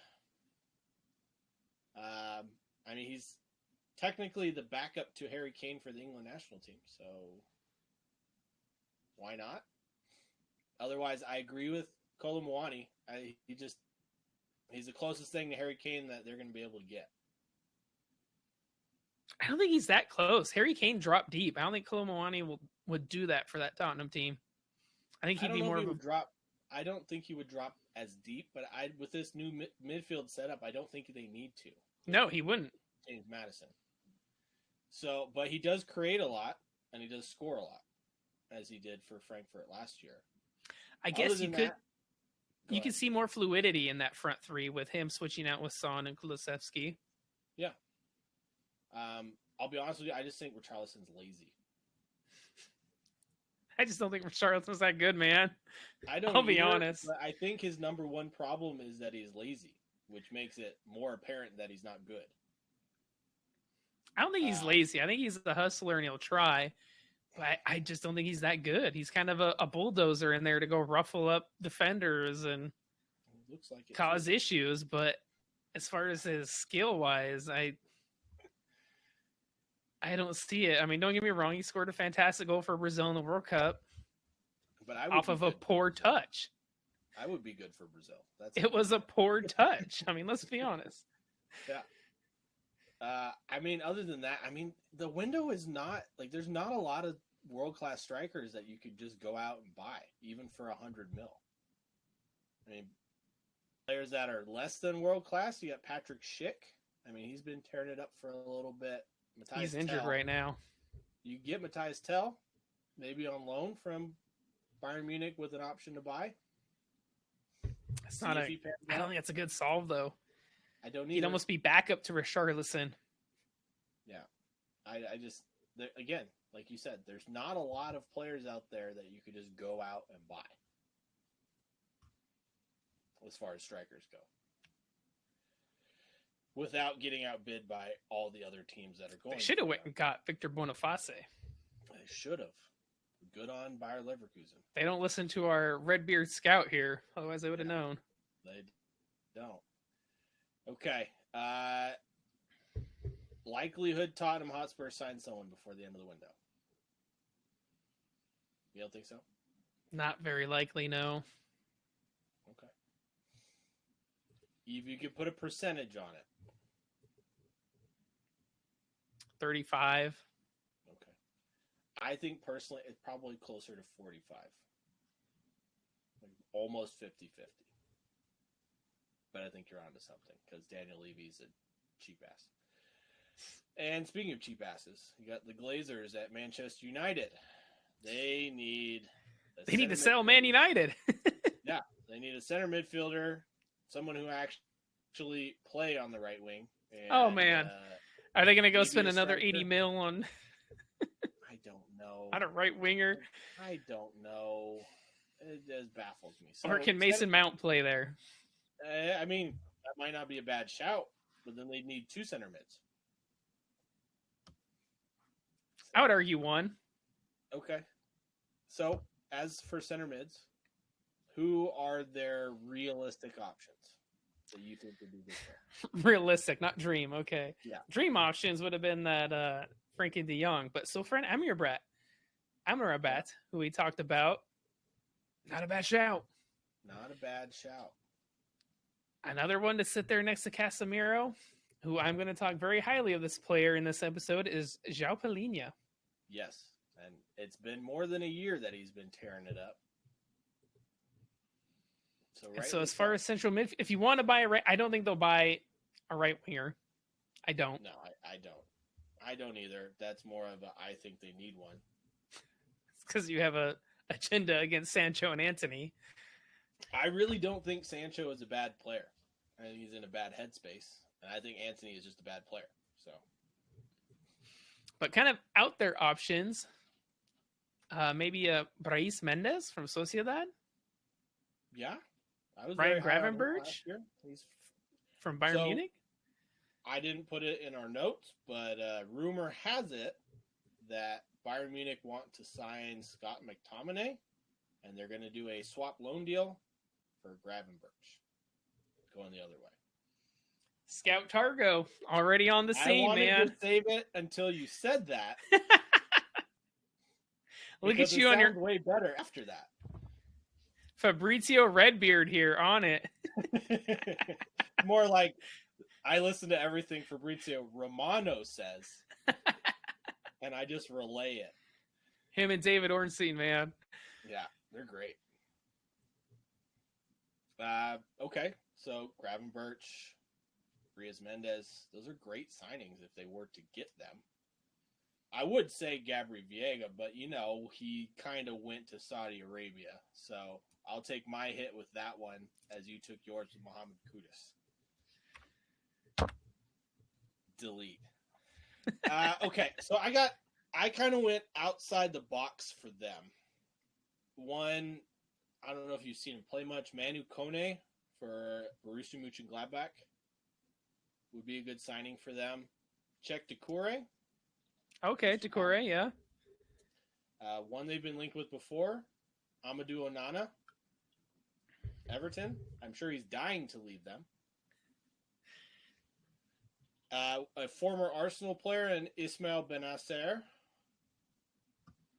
I mean, he's technically the backup to Harry Kane for the England national team, so why not? Otherwise, I agree with Kolo Muani. He's the closest thing to Harry Kane that they're going to be able to get. I don't think he's that close. Harry Kane dropped deep. I don't think Kolo Muani would do that for that Tottenham team. I think he'd be more of a drop. I don't think he would drop as deep, but with this new midfield setup, I don't think they need to. No, he wouldn't. James Maddison. So, but he does create a lot, and he does score a lot, as he did for Frankfurt last year. I guess you could see more fluidity in that front three with him switching out with Son and Kulusevski. Yeah. I'll be honest with you, I just think Richarlison's lazy. I just don't think Richarlison's that good, man. I'll be honest. But I think his number one problem is that he's lazy, which makes it more apparent that he's not good. I don't think he's lazy. I think he's a hustler and he'll try. But I just don't think he's that good. He's kind of a bulldozer in there to go ruffle up defenders and cause issues. But as far as his skill-wise, I don't see it. I mean, don't get me wrong. He scored a fantastic goal for Brazil in the World Cup, but off of a poor touch. I would be good for Brazil. It was a poor touch. I mean, let's be honest. Yeah. I mean, other than that, I mean, the window is not like there's not a lot of world-class strikers that you could just go out and buy, even for $100 million. I mean, players that are less than world-class, you got Patrick Schick. I mean, he's been tearing it up for a little bit. He's injured right now. You get Matthias Tell, maybe on loan from Bayern Munich with an option to buy. It's not I don't think that's a good solve, though. I don't need. He'd almost be backup to Richarlison. Yeah, I just again, like you said, there's not a lot of players out there that you could just go out and buy. As far as strikers go, without getting outbid by all the other teams that are going. They should have went and got Victor Boniface. They should have. Good on Bayer Leverkusen. They don't listen to our Redbeard scout here. Otherwise, they would have known. They don't. Okay. Likelihood Tottenham Hotspur signs someone before the end of the window. You don't think so? Not very likely, no. Okay. If you could put a percentage on it. 35. Okay. I think personally it's probably closer to 45. Like almost 50-50. But I think you're onto something because Daniel Levy's a cheap ass. And speaking of cheap asses, you got the Glazers at Manchester United. They need to sell Man United. Yeah, they need a center midfielder, someone who actually play on the right wing. And, oh man, are they going to go spend another 80 mil on? I don't know. On a right winger. I don't know. It just baffles me. So, or can Mason Mount play there? I mean, that might not be a bad shout, but then they'd need two center mids. I would argue one. Okay. So, as for center mids, who are their realistic options that you think would be good for? Realistic, not dream. Okay. Yeah. Dream options would have been that Frankie de Jong, but so for an Amrabat, who we talked about, not a bad shout. Not a bad shout. Another one to sit there next to Casemiro, who I'm going to talk very highly of this player in this episode, is João Palhinha. Yes, and it's been more than a year that he's been tearing it up. So as far as central midfield, if you want to buy I don't think they'll buy a right winger. I don't. No, I don't. I don't either. That's more of a I think they need one. It's because you have a agenda against Sancho and Antony. I really don't think Sancho is a bad player. I think he's in a bad headspace. And I think Antony is just a bad player. So, but kind of out there options, maybe a Brais Mendes from Sociedad. Yeah, I was Ryan very high on him Gravenberch last year. He's from Bayern Munich. I didn't put it in our notes, but rumor has it that Bayern Munich want to sign Scott McTominay, and they're going to do a swap loan deal for Gravenberch, going the other way. Scout Targo already on the scene, I wanted man. to save it until you said that. Look at you on your way better after that. Fabrizio Redbeard here on it. More like I listen to everything Fabrizio Romano says, and I just relay it. Him and David Ornstein, man. Yeah, they're great. Okay, so Gravenberch, Riaz Mendez, those are great signings if they were to get them. I would say Gabri Viega, but he kind of went to Saudi Arabia, so I'll take my hit with that one as you took yours with Mohamed Kudus. Delete. Okay, so I kind of went outside the box for them. One, I don't know if you've seen him play much. Manu Kone for Borussia Mönchengladbach would be a good signing for them. Czech Doucouré. Okay, Doucouré, yeah. One they've been linked with before, Amadou Onana, Everton. I'm sure he's dying to leave them. A former Arsenal player and Ismail Benacer,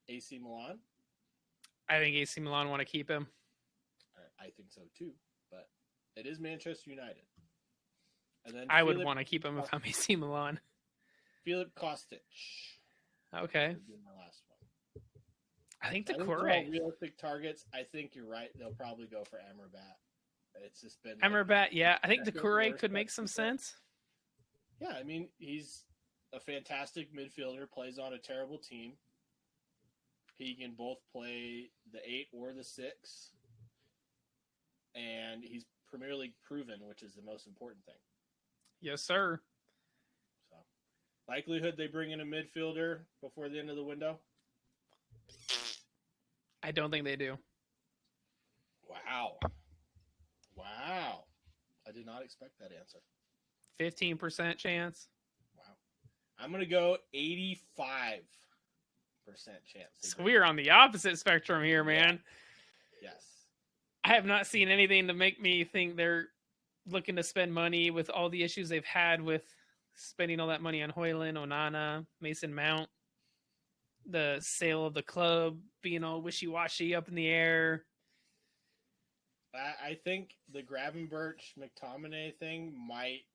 AC Milan. I think AC Milan want to keep him. I think so too, but it is Manchester United. And then I would want to keep him if I'm AC Milan. Filip Kostic. Okay. Would be my last one. I think they're Doucouré. all realistic targets. I think you're right. They'll probably go for Amrabat. It's just been Amrabat, yeah. I think Doucouré could make some sense. Yeah, I mean, he's a fantastic midfielder, plays on a terrible team. He can both play the 8 or the 6. And he's Premier League proven, which is the most important thing. Yes, sir. So, likelihood they bring in a midfielder before the end of the window? I don't think they do. Wow. I did not expect that answer. 15% chance. Wow. I'm going to go 85% chance. So we're on the opposite spectrum here, man. Yeah. Yes. I have not seen anything to make me think they're looking to spend money with all the issues they've had with spending all that money on Højlund, Onana, Mason Mount, the sale of the club being all wishy-washy up in the air. I think the Gravenberch McTominay thing might,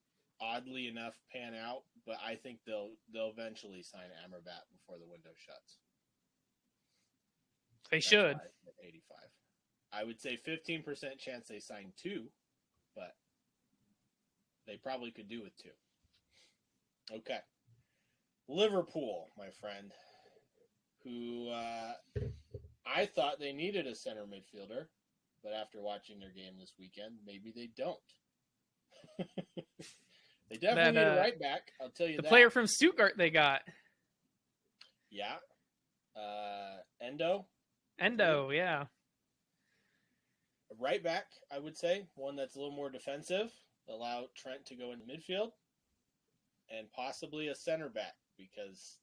oddly enough, pan out, but I think they'll eventually sign Amrabat before the window shuts. They should. 85. I would say 15% chance they sign 2, but they probably could do with 2. Okay. Liverpool, my friend, who I thought they needed a center midfielder, but after watching their game this weekend, maybe they don't. They definitely need a right back, I'll tell you that. The player from Stuttgart they got. Yeah. Endo, yeah. A right back, I would say. One that's a little more defensive. Allow Trent to go into midfield. And possibly a center back, because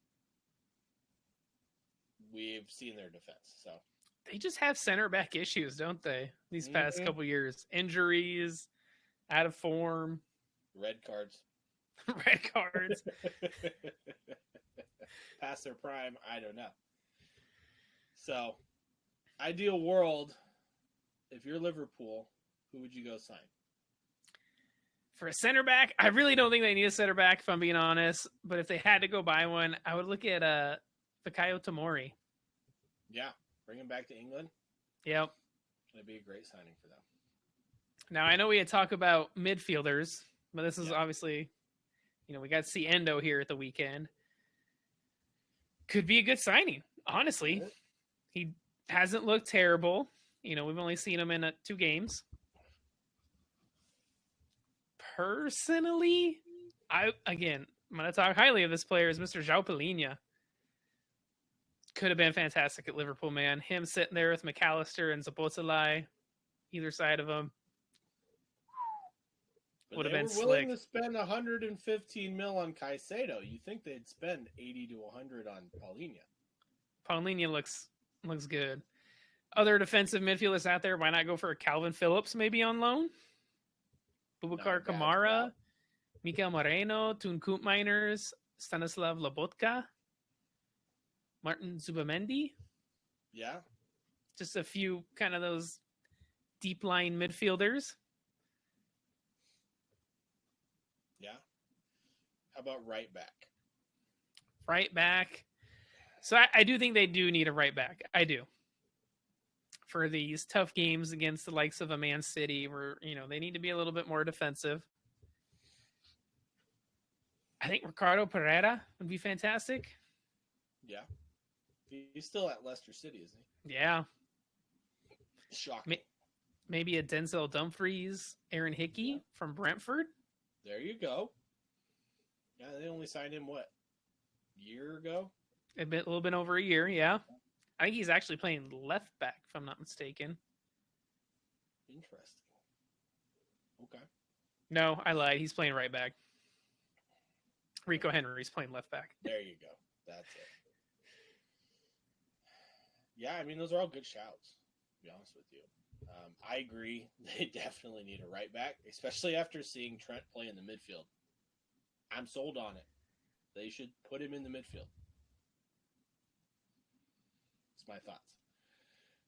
we've seen their defense. So They just have center back issues, don't they? These past couple years. Injuries, out of form. Red cards. Red cards. Past their prime, I don't know. So, ideal world, if you're Liverpool, who would you go sign? For a center back, I really don't think they need a center back, if I'm being honest. But if they had to go buy one, I would look at Fikayo Tomori. Yeah, bring him back to England. Yep. That'd be a great signing for them. Now, I know we had talked about midfielders, but this is obviously, we got to see Endo here at the weekend. Could be a good signing, honestly. He hasn't looked terrible. We've only seen him in 2 games. Personally, I'm going to talk highly of this player, is Mr. João Palhinha. Could have been fantastic at Liverpool, man. Him sitting there with McAllister and Szoboszlai, either side of him. But Would have they been were willing slick. to spend 115 mil on Caicedo. You think they'd spend 80 to 100 on Paulinho? Paulinho looks good. Other defensive midfielders out there, why not go for a Calvin Phillips maybe on loan? Boubacar Kamara, Mikel Moreno, Tunkoop Miners, Stanislav Lobotka, Martin Zubamendi. Yeah. Just a few kind of those deep line midfielders. Yeah. How about right back? Right back. So I do think they do need a right back. I do. For these tough games against the likes of a Man City where, they need to be a little bit more defensive. I think Ricardo Pereira would be fantastic. Yeah. He's still at Leicester City, isn't he? Yeah. Shocking. Maybe a Denzel Dumfries, Aaron Hickey from Brentford. There you go. Yeah, they only signed him, what, a year ago? A little bit over a year, yeah. I think he's actually playing left back, if I'm not mistaken. Interesting. Okay. No, I lied. He's playing right back. Rico Henry's playing left back. There you go. That's it. Yeah, I mean, those are all good shouts, to be honest with you. I agree. They definitely need a right back, especially after seeing Trent play in the midfield. I'm sold on it. They should put him in the midfield. That's my thoughts.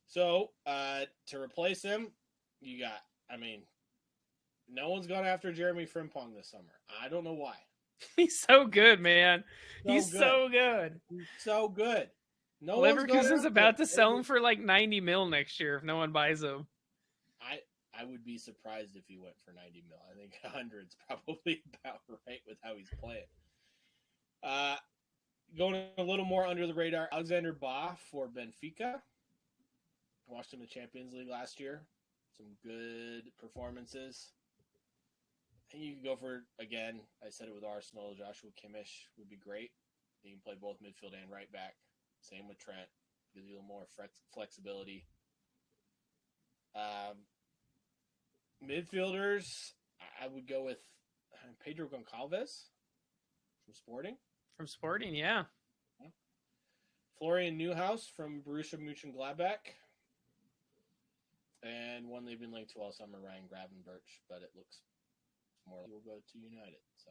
So, to replace him, you got, no one's gone after Jeremy Frimpong this summer. I don't know why. He's so good, man. He's so good. He's so good. No Leverkusen's about to sell him for like 90 mil next year if no one buys him. I would be surprised if he went for 90 mil. I think 100's probably about right with how he's playing. Going a little more under the radar, Alexander Ba for Benfica. Watched him in the Champions League last year. Some good performances. And you can go for, again, I said it with Arsenal, Joshua Kimmich would be great. You can play both midfield and right back. Same with Trent. Gives you a little more flexibility. Midfielders, I would go with Pedro Goncalves from Sporting. From Sporting, yeah. Florian Neuhaus from Borussia Mönchengladbach. And one they've been linked to all summer, Ryan Gravenberch, but it looks more like we'll go to United. So,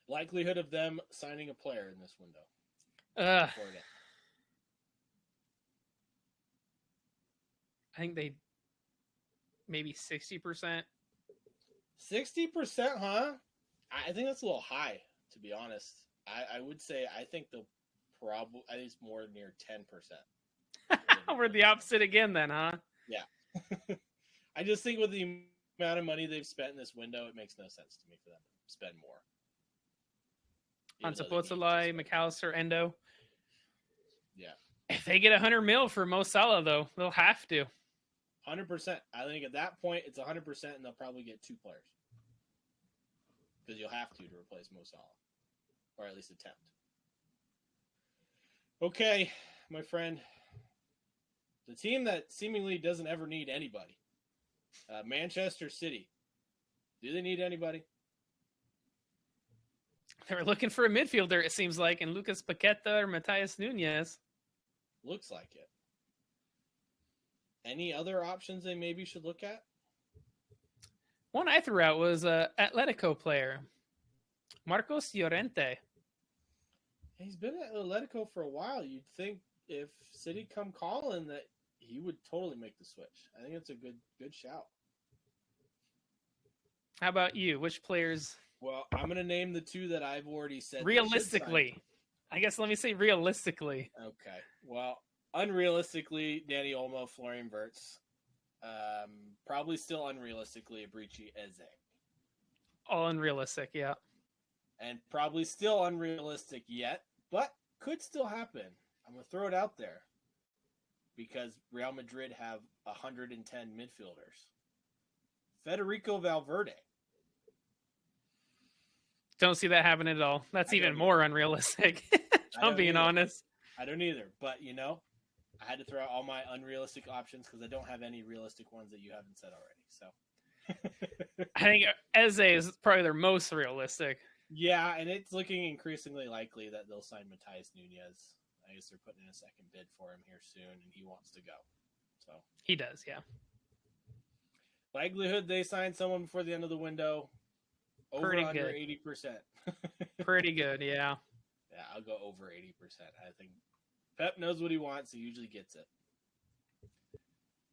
likelihood of them signing a player in this window. I think they maybe 60%. 60%, huh? I think that's a little high, to be honest. I would say I think they'll probably, I think it's more near 10%. We're the opposite again then, huh? Yeah. I just think with the amount of money they've spent in this window, it makes no sense to me for them to spend more. On Szoboszlai, McAllister, Endo. Yeah. If they get 100 mil for Mo Salah, though, they'll have to. 100%. I think at that point, it's 100%, and they'll probably get two players. Because you'll have to replace Mo Salah. Or at least attempt. Okay, my friend. The team that seemingly doesn't ever need anybody. Manchester City. Do they need anybody? They're looking for a midfielder, it seems like, in Lucas Paqueta or Matthias Nunez. Looks like it. Any other options they maybe should look at? One I threw out was an Atletico player, Marcos Llorente. He's been at Atletico for a while. You'd think if City come calling that he would totally make the switch. I think it's a good shout. How about you? Which players? Well, I'm going to name the two that I've already said. Realistically. I guess let me say realistically. Okay. Well, unrealistically, Danny Olmo, Florian Wirtz. Probably still unrealistically, Abrici Eze. All unrealistic, yeah. And probably still unrealistic yet, but could still happen. I'm going to throw it out there because Real Madrid have 110 midfielders. Federico Valverde. Don't see that happening at all. That's even more unrealistic. I'm being honest. I don't either. But, I had to throw out all my unrealistic options because I don't have any realistic ones that you haven't said already. So I think Eze is probably their most realistic. Yeah, and it's looking increasingly likely that they'll sign Matthias Nunez. I guess they're putting in a second bid for him here soon, and he wants to go. So He does, yeah. likelihood they sign someone before the end of the window, over Pretty under good. 80%. Pretty good, yeah. Yeah, I'll go over 80%. I think Pep knows what he wants. He usually gets it.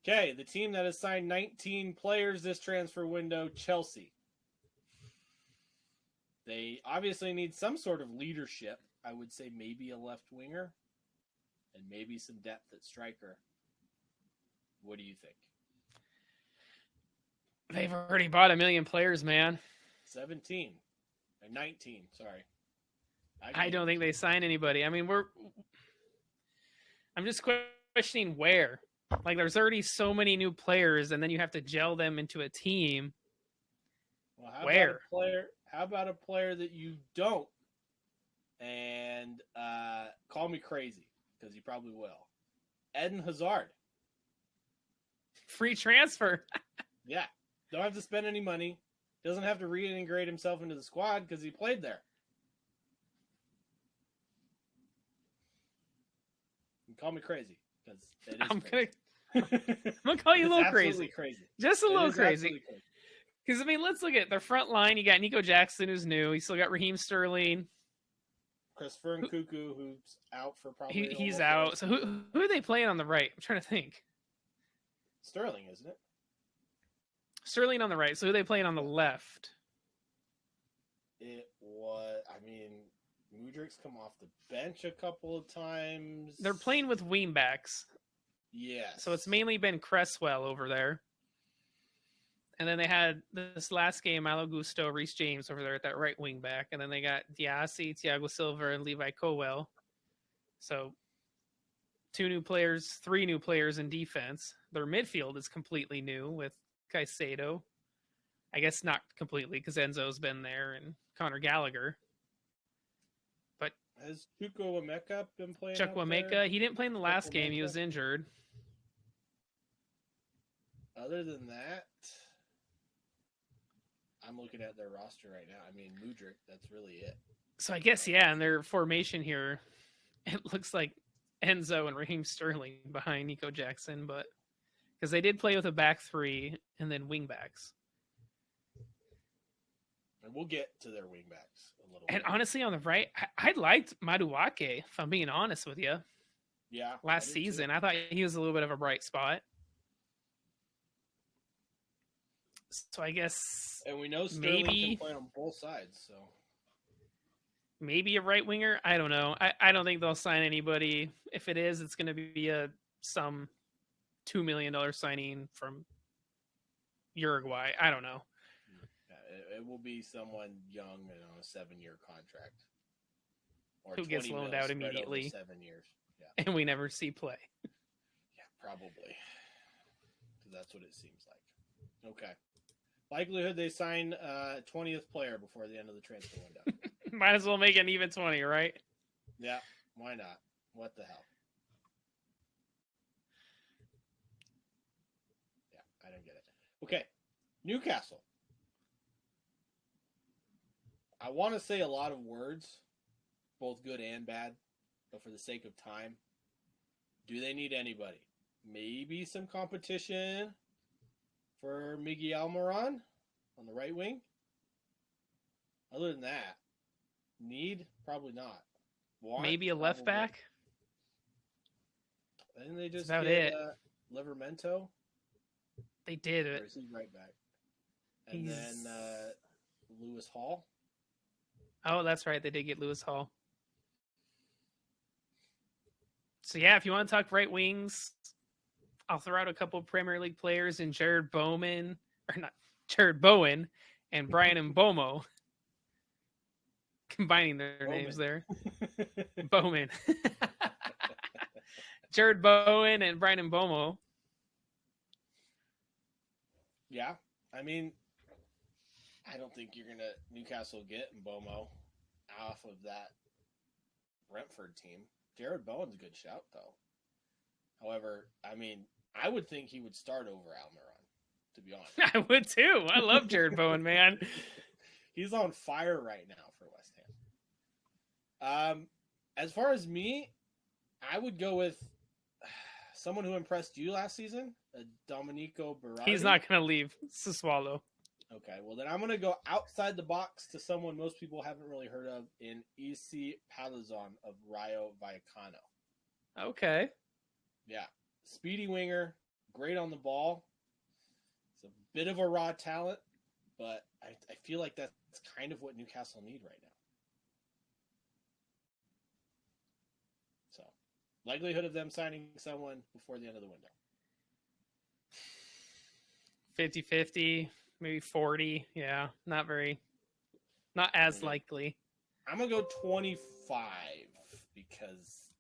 Okay, the team that has signed 19 players this transfer window, Chelsea. They obviously need some sort of leadership. I would say maybe a left winger and maybe some depth at striker. What do you think? They've already bought 1 million players, man. 17 or 19, sorry. I don't think they sign anybody. I mean, I'm just questioning where. Like, there's already so many new players, and then you have to gel them into a team. Well, how about a player that you don't? And call me crazy, because you probably will. Eden Hazard. Free transfer. Yeah. Don't have to spend any money. Doesn't have to reintegrate himself into the squad because he played there. You can call me crazy because it is crazy. I'm gonna call you a little crazy. Just a little crazy. Because I mean, let's look at their front line. You got Nico Jackson, who's new. You still got Raheem Sterling. Christopher Nkunku, who's out for probably. He's out. So who are they playing on the right? I'm trying to think. Sterling, isn't it? Sterling on the right. So who are they playing on the left? It was. I mean, Mudrik's come off the bench a couple of times. They're playing with wingbacks. Yes. So it's mainly been Cresswell over there. And then they had this last game, Malo Gusto, Reece James over there at that right wing back. And then they got Diassi, Thiago Silva, and Levi Colwell. So 3 new players in defense. Their midfield is completely new with Caicedo. I guess not completely because Enzo's been there and Conor Gallagher. But has Chukwuemeka been playing? Chukwuemeka, he didn't play in the last game. He was injured. Other than that, I'm looking at their roster right now. I mean, Mudryk, that's really it. So I guess, yeah, in their formation here, it looks like Enzo and Raheem Sterling behind Nico Jackson, but because they did play with a back 3 and then wing backs. And we'll get to their wing backs a little And bit. honestly, on the right, I liked Maduake, if I'm being honest with you. Yeah. Last season, I thought he was a little bit of a bright spot. So I guess, and we know Sterling can play on both sides, so maybe a right winger. I don't know. I don't think they'll sign anybody. If it is, it's going to be some $2 million signing from Uruguay. I don't know. Yeah, it will be someone young and on a 7-year contract, or who gets loaned out immediately. 7 years, yeah, and we never see play. Yeah, probably, because that's what it seems like. Okay. Likelihood they sign 20th player before the end of the transfer window. Might as well make it an even 20, right? Yeah, why not? What the hell? Yeah, I don't get it. Okay, Newcastle. I want to say a lot of words, both good and bad, but for the sake of time, do they need anybody? Maybe some competition for Miguel Almiron on the right wing. Other than that, need? Probably not. Want? Maybe a left back? Didn't they just get Livermento? They did it. Or is he right back? And then Lewis Hall. Oh, that's right. They did get Lewis Hall. So, yeah, if you want to talk right wings, I'll throw out a couple of Premier League players in Jared Bowen and Brian Mbomo. Combining their names there. Bowman. Jared Bowen and Brian Mbomo. Yeah. I mean, I don't think you're going to Newcastle get Mbomo off of that Brentford team. Jared Bowen's a good shout, though. However, I mean, I would think he would start over Almiron, to be honest. I would too. I love Jared Bowen, man. He's on fire right now for West Ham. As far as me, I would go with someone who impressed you last season, Domenico Berardi. He's not going to leave Sassuolo. Okay, well then I'm going to go outside the box to someone most people haven't really heard of in Isi Palazon of Rayo Vallecano. Okay. Yeah, speedy winger, great on the ball. It's a bit of a raw talent, but I feel like that's kind of what Newcastle need right now. So, likelihood of them signing someone before the end of the window. 50-50, maybe 40. Yeah, not as likely. I'm going to go 25 because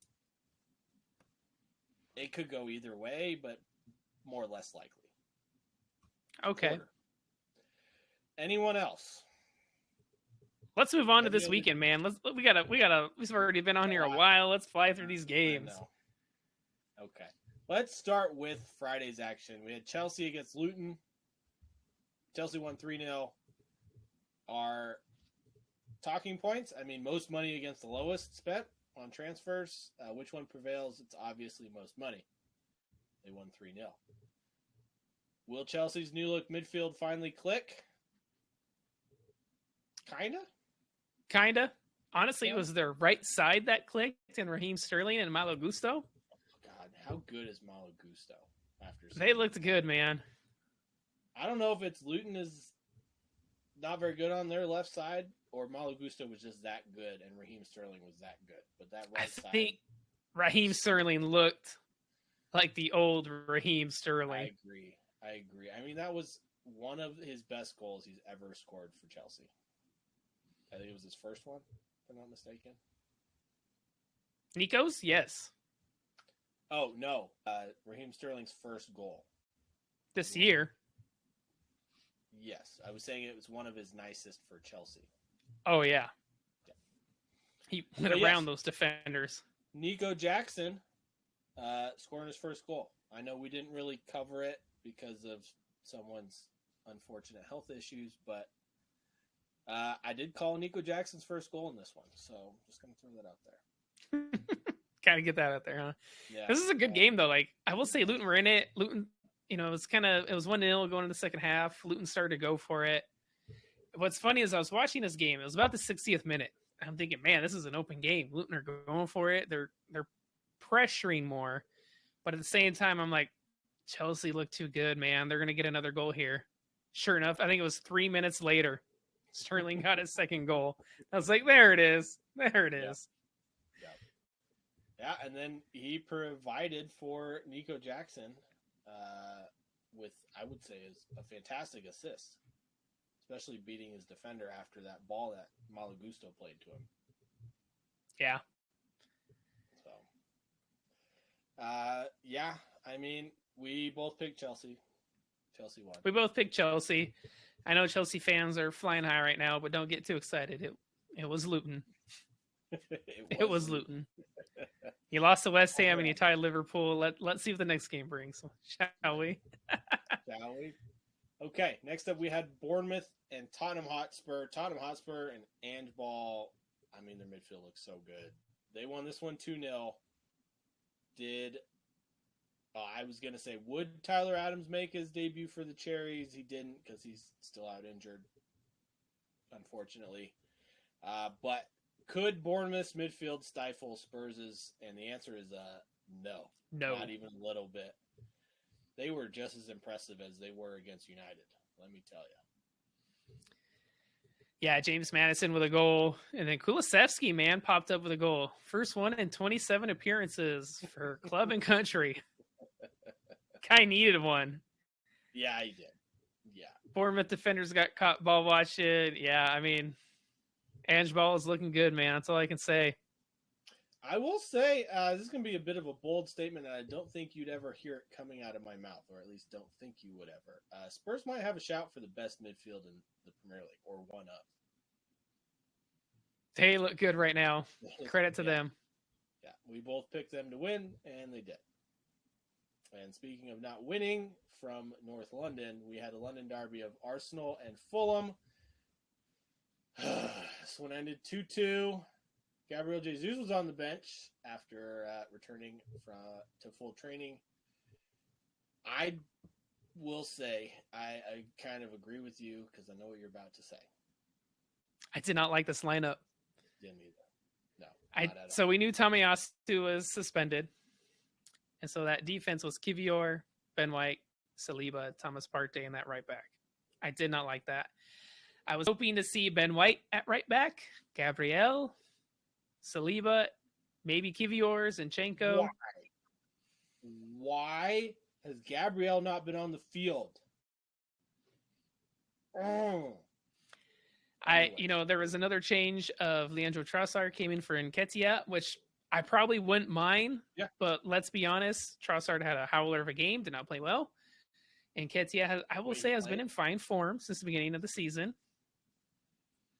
it could go either way, but more or less likely. Okay. Quarter. Anyone else? Let's move on to this weekend, man. We've already been on here a while. Let's fly through these games. Okay. Let's start with Friday's action. We had Chelsea against Luton. Chelsea won 3-0. Our talking points, most money against the lowest spent on transfers. Which one prevails? It's obviously most money. They won 3-0. Will Chelsea's new look midfield finally click? Kinda. Honestly, it was their right side that clicked, and Raheem Sterling and Malo Gusto. God, how good is Malo Gusto? They looked good, man. I don't know if it's Luton is not very good on their left side, or Malo Gusto was just that good, and Raheem Sterling was that good. But that right side, I think Raheem Sterling looked like the old Raheem Sterling. I agree. That was one of his best goals he's ever scored for Chelsea. I think it was his first one, if I'm not mistaken. Nico's? Yes. Oh, no. Raheem Sterling's first goal. This year? Yes. I was saying it was one of his nicest for Chelsea. Oh, yeah. He went around those defenders. Nico Jackson scoring his first goal. I know we didn't really cover it because of someone's unfortunate health issues, but I did call Nico Jackson's first goal in this one, so I'm just going to throw that out there. Gotta get that out there, huh? Yeah. This is a good game, though. Like, I will say Luton were in it. Luton, it was 1-0 going into the second half. Luton started to go for it. What's funny is I was watching this game. It was about the 60th minute. I'm thinking, man, this is an open game. Luton are going for it. They're pressuring more. But at the same time, I'm like, Chelsea looked too good, man. They're going to get another goal here. Sure enough, I think it was 3 minutes later. Sterling got his second goal. I was like, there it is. There it is. Yeah, and then he provided for Nico Jackson with, I would say, is a fantastic assist, especially beating his defender after that ball that Malo Gusto played to him. Yeah. So, we both picked Chelsea. Chelsea won. We both picked Chelsea. I know Chelsea fans are flying high right now, but don't get too excited. It was Luton. It was Luton. You lost to West Ham and you tied Liverpool. Let's see what the next game brings, shall we? Shall we? Okay, next up we had Bournemouth and Tottenham Hotspur. Tottenham Hotspur and Ange Ball, their midfield looks so good. They won this one 2-0. I was going to say, would Tyler Adams make his debut for the Cherries? He didn't because he's still out injured, unfortunately. But could Bournemouth's midfield stifle Spurs's? And the answer is no. No. Not even a little bit. They were just as impressive as they were against United, let me tell you. Yeah, James Maddison with a goal. And then Kulusevski, man, popped up with a goal. First one in 27 appearances for club and country. Guy needed one. Yeah, he did. Yeah. Bournemouth defenders got caught ball watching. Yeah, Ange Ball is looking good, man. That's all I can say. I will say, this is going to be a bit of a bold statement, and I don't think you'd ever hear it coming out of my mouth, or at least don't think you would ever. Spurs might have a shout for the best midfield in the Premier League, or one up. They look good right now. Credit to them. Yeah, we both picked them to win, and they did. And speaking of not winning from North London, we had a London derby of Arsenal and Fulham. This one ended 2-2. Gabriel Jesus was on the bench after returning to full training. I will say I kind of agree with you because I know what you're about to say. I did not like this lineup. Didn't either. No. So we knew Tomiyasu was suspended. And so that defense was Kivior, Ben White, Saliba, Thomas Partey, and that right back. I did not like that. I was hoping to see Ben White at right back, Gabriel, Saliba, maybe Kivior, Zinchenko. Why has Gabriel not been on the field? There was another change of Leandro Trossard came in for Nketiah, which I probably wouldn't mind. Yeah. But let's be honest, Trossard had a howler of a game, did not play well. And Nketiah, has been in fine form since the beginning of the season.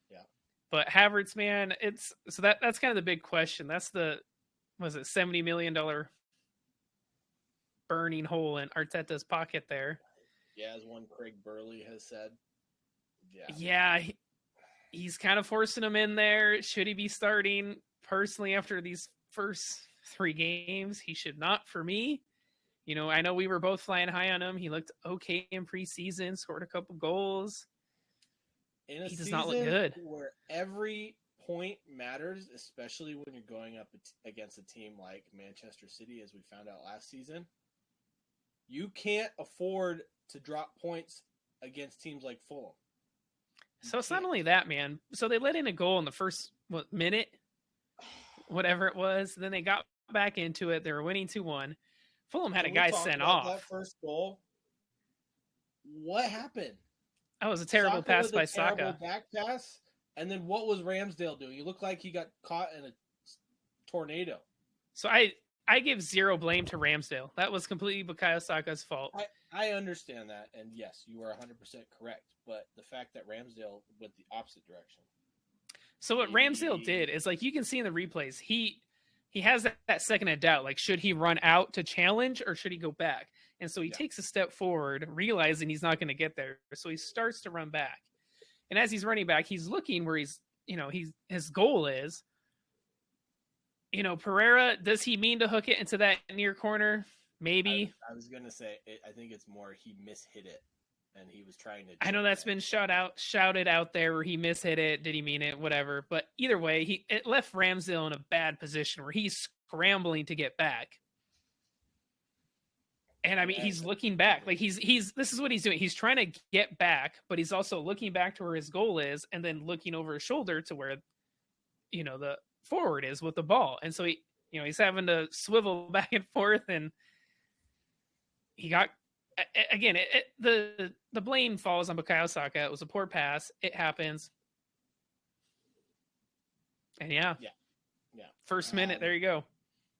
Yeah. But Havertz, man, that's kind of the big question. That's $70 million burning hole in Arteta's pocket there. Yeah, as one Craig Burley has said. Yeah, he's kind of forcing him in there. Should he be starting? Personally, after these first 3 games, he should not for me. I know we were both flying high on him. He looked okay in preseason, scored a couple goals. He does not look good. Where every point matters, especially when you're going up against a team like Manchester City, as we found out last season. You can't afford to drop points against teams like Fulham. So it's not only that, man. So they let in a goal in the first minute, whatever it was. Then they got back into it. They were winning 2-1. Fulham had a guy sent off. That first goal. What happened? That was a terrible pass by Saka. Terrible back pass. And then what was Ramsdale doing? He looked like he got caught in a tornado. So I give zero blame to Ramsdale. That was completely Bukayo Saka's fault. I understand that, and yes, you are 100% correct. But the fact that Ramsdale went the opposite direction. So what Ramsdale did is, like, you can see in the replays, he has that second of doubt. Like, should he run out to challenge or should he go back? And so he takes a step forward, realizing he's not going to get there. So he starts to run back. And as he's running back, he's looking where his goal is. Pereira, does he mean to hook it into that near corner? Maybe. I was going to say, I think it's more he mishit it. And he was trying to. I know that's been shouted out there where he mishit it. Did he mean it? Whatever. But either way, it left Ramsdale in a bad position where he's scrambling to get back. And I mean, he's looking back. Like this is what he's doing. He's trying to get back, but he's also looking back to where his goal is, and then looking over his shoulder to where, the forward is with the ball. And so he's having to swivel back and forth, and he got. Again, the blame falls on Bukayo Saka. It was a poor pass. It happens. And yeah. First minute, there you go.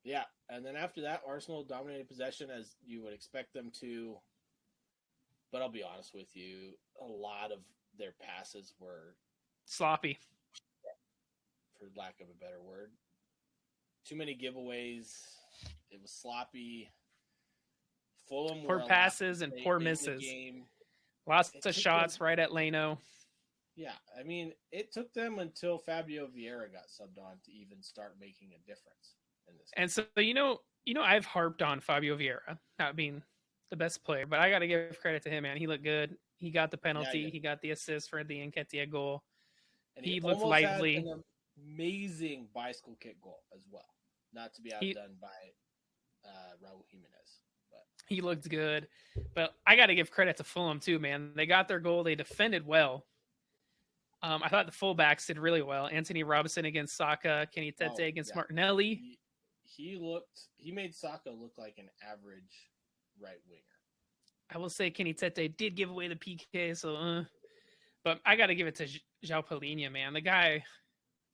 Yeah, and then after that, Arsenal dominated possession as you would expect them to. But I'll be honest with you, a lot of their passes were sloppy, for lack of a better word. Too many giveaways. It was sloppy. Fulham poor passes and poor misses. Lots of shots right at Leno. Yeah, I mean, it took them until Fabio Vieira got subbed on to even start making a difference in this game. And so, I've harped on Fabio Vieira not being the best player, but I got to give credit to him, man. He looked good. He got the penalty. Yeah, he got the assist for the Nketiah goal. And he looked lively. Had an amazing bicycle kick goal as well. Not to be outdone by Raul Jimenez. He looked good, but I got to give credit to Fulham too, man. They got their goal. They defended well. I thought the fullbacks did really well. Anthony Robinson against Saka, Kenny Tete against Martinelli. He made Saka look like an average right winger. I will say Kenny Tete did give away the PK, but I got to give it to João Palhinha, man. The guy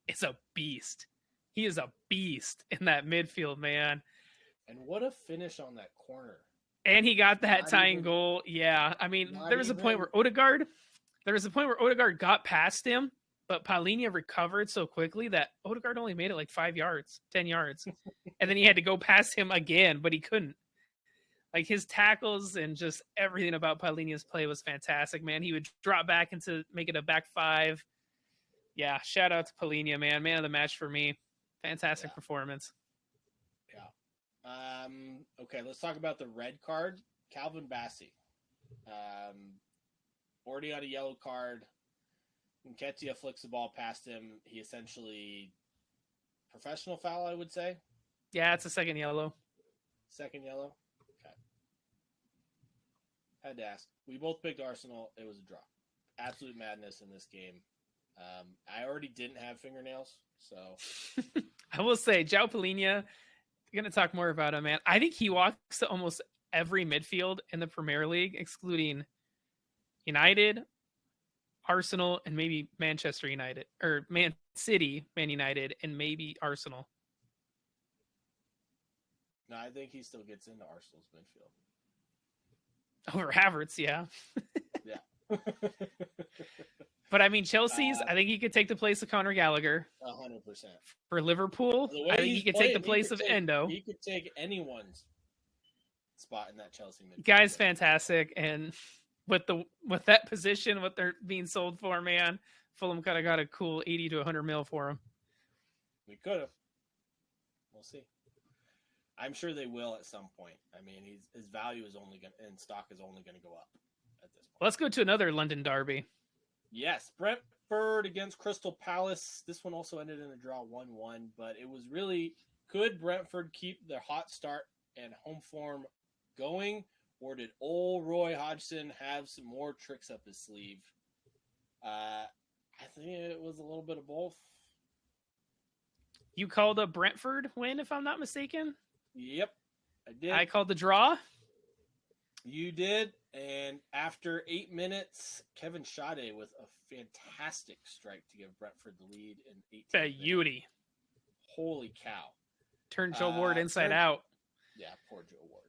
is a beast. He is a beast in that midfield, man. And what a finish on that corner. And he got that tying goal. Yeah. I mean, there was a point where Odegaard got past him, but Palhinha recovered so quickly that Odegaard only made it like 10 yards. And then he had to go past him again, but he couldn't. Like his tackles and just everything about Palhinha's play was fantastic, man. He would drop back into make it a back five. Yeah, shout out to Palhinha, man. Man of the match for me. Fantastic performance. Yeah. Okay, let's talk about the red card. Calvin Bassey. Already on a yellow card. Nketiah flicks the ball past him. He essentially professional foul, I would say. Yeah, it's a second yellow. Second yellow? Okay. Had to ask. We both picked Arsenal. It was a draw. Absolute madness in this game. I already didn't have fingernails, so. I will say, João Palhinha, I'm going to talk more about him, man. I think he walks to almost every midfield in the Premier League, excluding United, Arsenal, and maybe Manchester United, or Man City, Man United, and maybe Arsenal. No, I think he still gets into Arsenal's midfield. Over Havertz, yeah. Yeah. But I mean, Chelsea's, I think he could take the place of Conor Gallagher. 100%. For Liverpool, I think he could take the place of Endo. He could take anyone's spot in that Chelsea midfield. Guy's fantastic, and with that position, what they're being sold for, man, Fulham kind of got a cool 80 to 100 mil for him. We could have. We'll see. I'm sure they will at some point. I mean, his value is only going and stock is only going to go up at this point. Let's go to another London derby. Yes, Brentford against Crystal Palace. This one also ended in a draw 1-1, but it was really, could Brentford keep their hot start and home form going, or did old Roy Hodgson have some more tricks up his sleeve? I think it was a little bit of both. You called a Brentford win, if I'm not mistaken? Yep, I did. I called the draw? You did, and after 8 minutes, Kevin Schade with a fantastic strike to give Brentford the lead in 18 Beauty. Holy cow. Turned Joe Ward inside out. Yeah, poor Joe Ward.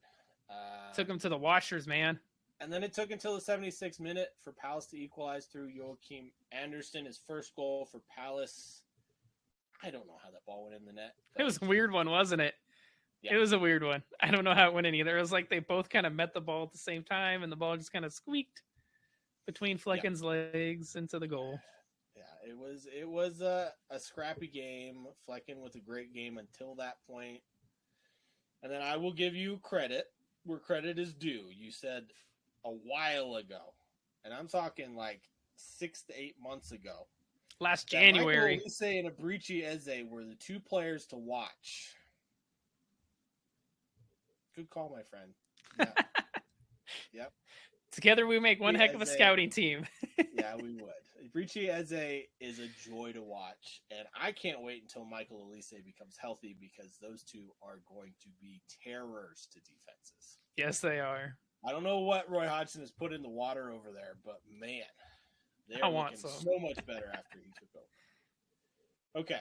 Took him to the washers, man. And then it took until the 76th minute for Palace to equalize through Joachim Anderson, his first goal for Palace. I don't know how that ball went in the net. It was a weird one, wasn't it? Yeah. It was a weird one. I don't know how it went in either. It was like they both kind of met the ball at the same time, and the ball just kind of squeaked between Flecken's legs into the goal. Yeah, it was a scrappy game. Flecken with a great game until that point. And then I will give you credit where credit is due. You said a while ago, and I'm talking like 6 to 8 months ago. Last January. Michael Olise and Abrici Eze were the two players to watch. Good call, my friend. Yeah. Yep. Together we make one heck of a scouting team. Yeah, we would. Abrici Eze is a joy to watch, and I can't wait until Michael Olise becomes healthy because those two are going to be terrors to defenses. Yes, they are. I don't know what Roy Hodgson has put in the water over there, but man, they're looking so much better after he took over. Okay.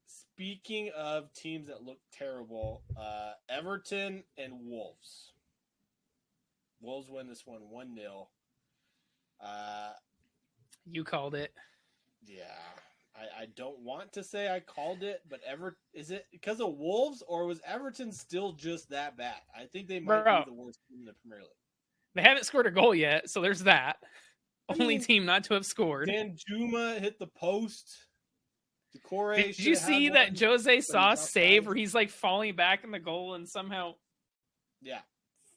Speaking of teams that look terrible, Everton and Wolves. Wolves win this one 1-0. You called it. Yeah. I don't want to say I called it, but is it because of Wolves, or was Everton still just that bad? I think they might be the worst team in the Premier League. They haven't scored a goal yet, so there's that. Only team not to have scored. Danjuma hit the post. Did you see that Jose Sauce save where he's like falling back in the goal and somehow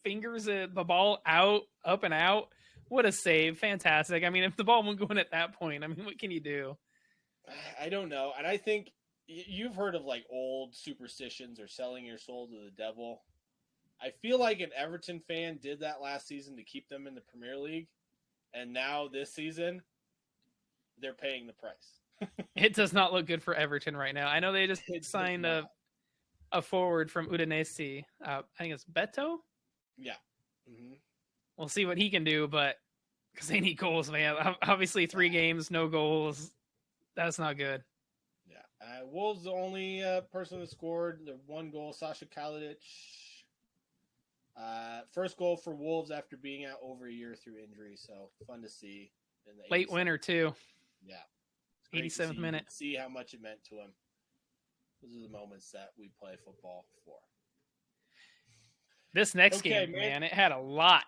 fingers the ball up and out? What a save. Fantastic. I mean, if the ball won't go in at that point, I mean, what can you do? I don't know. And I think you've heard of like old superstitions or selling your soul to the devil. I feel like an Everton fan did that last season to keep them in the Premier League. And now this season, they're paying the price. It does not look good for Everton right now. I know they just signed a forward from Udinese. I think it's Beto. Yeah. Mm-hmm. We'll see what he can do, but because they need goals, man. Obviously, 3 games, no goals. That's not good. Yeah. Wolves, the only person that scored the 1 goal, Sasha Kalinic. First goal for Wolves after being out over a year through injury, so fun to see. In the late winner, too. Yeah. 87th minute. See how much it meant to him. Those are the moments that we play football for. This next Okay, game, man, it had a lot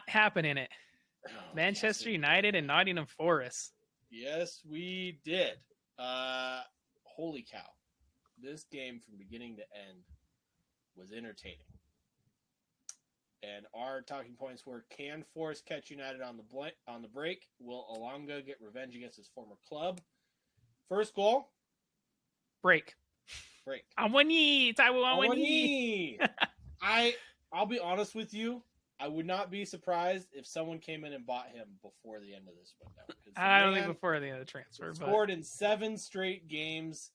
happen in it. Oh, Manchester yes, United and Nottingham Forest. Yes, we did. Holy cow. This game from beginning to end was entertaining. And our talking points were: can Forest catch United on the break? Will Alonga get revenge against his former club? First goal. Break. Awani, Taiwo Awani. I'll be honest with you. I would not be surprised if someone came in and bought him before the end of this window. I don't think before the end of the transfer. Scored in 7 straight games.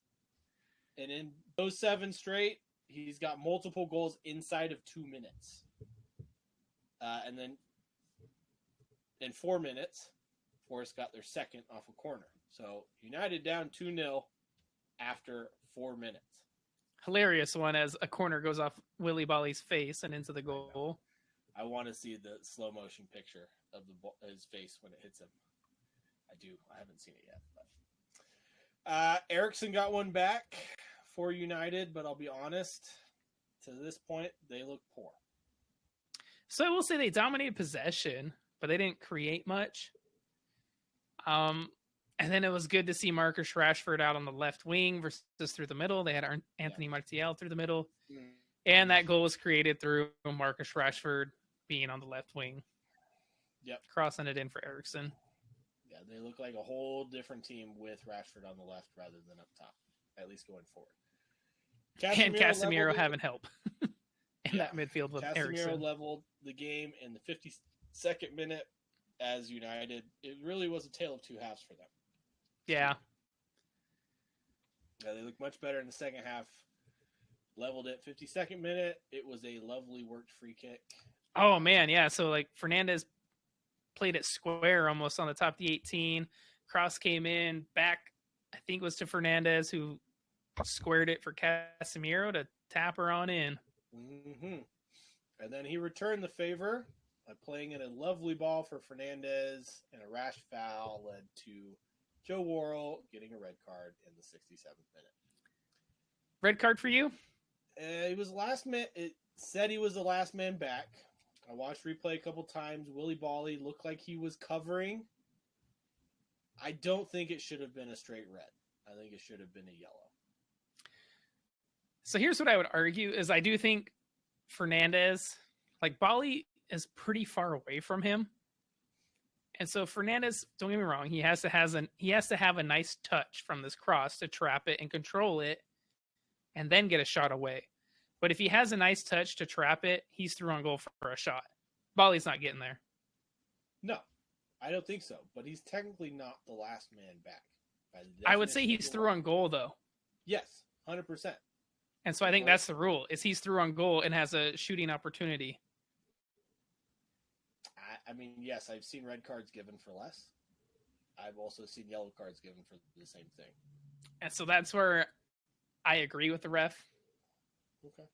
And in those 7 straight, he's got multiple goals inside of 2 minutes. And then in 4 minutes, Forest got their second off a corner. So United down 2-0 after 4 minutes. Hilarious one as a corner goes off Willie Bolly's face and into the goal. I want to see the slow motion picture of his face when it hits him. I do. I haven't seen it yet. But. Eriksson got one back for United, but I'll be honest, to this point, they look poor. So I will say they dominated possession, but they didn't create much. And then it was good to see Marcus Rashford out on the left wing versus through the middle. They had Anthony Martial through the middle. And that goal was created through Marcus Rashford being on the left wing. Yep. Crossing it in for Eriksson. Yeah, they look like a whole different team with Rashford on the left rather than up top, at least going forward. Casemiro having help in that midfield with Eriksson. Casemiro leveled the game in the 52nd minute as United. It really was a tale of two halves for them. Yeah. Yeah, they look much better in the second half. Leveled it 52nd minute. It was a lovely worked free kick. Oh, man, yeah. So, like, Fernandez played it square almost on the top of the 18. Cross came in, back, I think it was to Fernandez, who squared it for Casemiro to tap her on in. Mm-hmm. And then he returned the favor by playing in a lovely ball for Fernandez, and a rash foul led to Joe Worrell getting a red card in the 67th minute. Red card for you? He was last man. It said he was the last man back. I watched replay a couple times. Willie Bally looked like he was covering. I don't think it should have been a straight red. I think it should have been a yellow. So here's what I would argue is I do think Fernandez, like Bally is pretty far away from him. And so Fernandez, don't get me wrong, he has to have a nice touch from this cross to trap it and control it and then get a shot away. But if he has a nice touch to trap it, he's through on goal for a shot. Bally's not getting there. No, I don't think so. But he's technically not the last man back. I would say he's through on goal, though. Yes, 100%. And so I think that's the rule, is he's through on goal and has a shooting opportunity. I mean, yes, I've seen red cards given for less. I've also seen yellow cards given for the same thing. And so that's where I agree with the ref. Okay.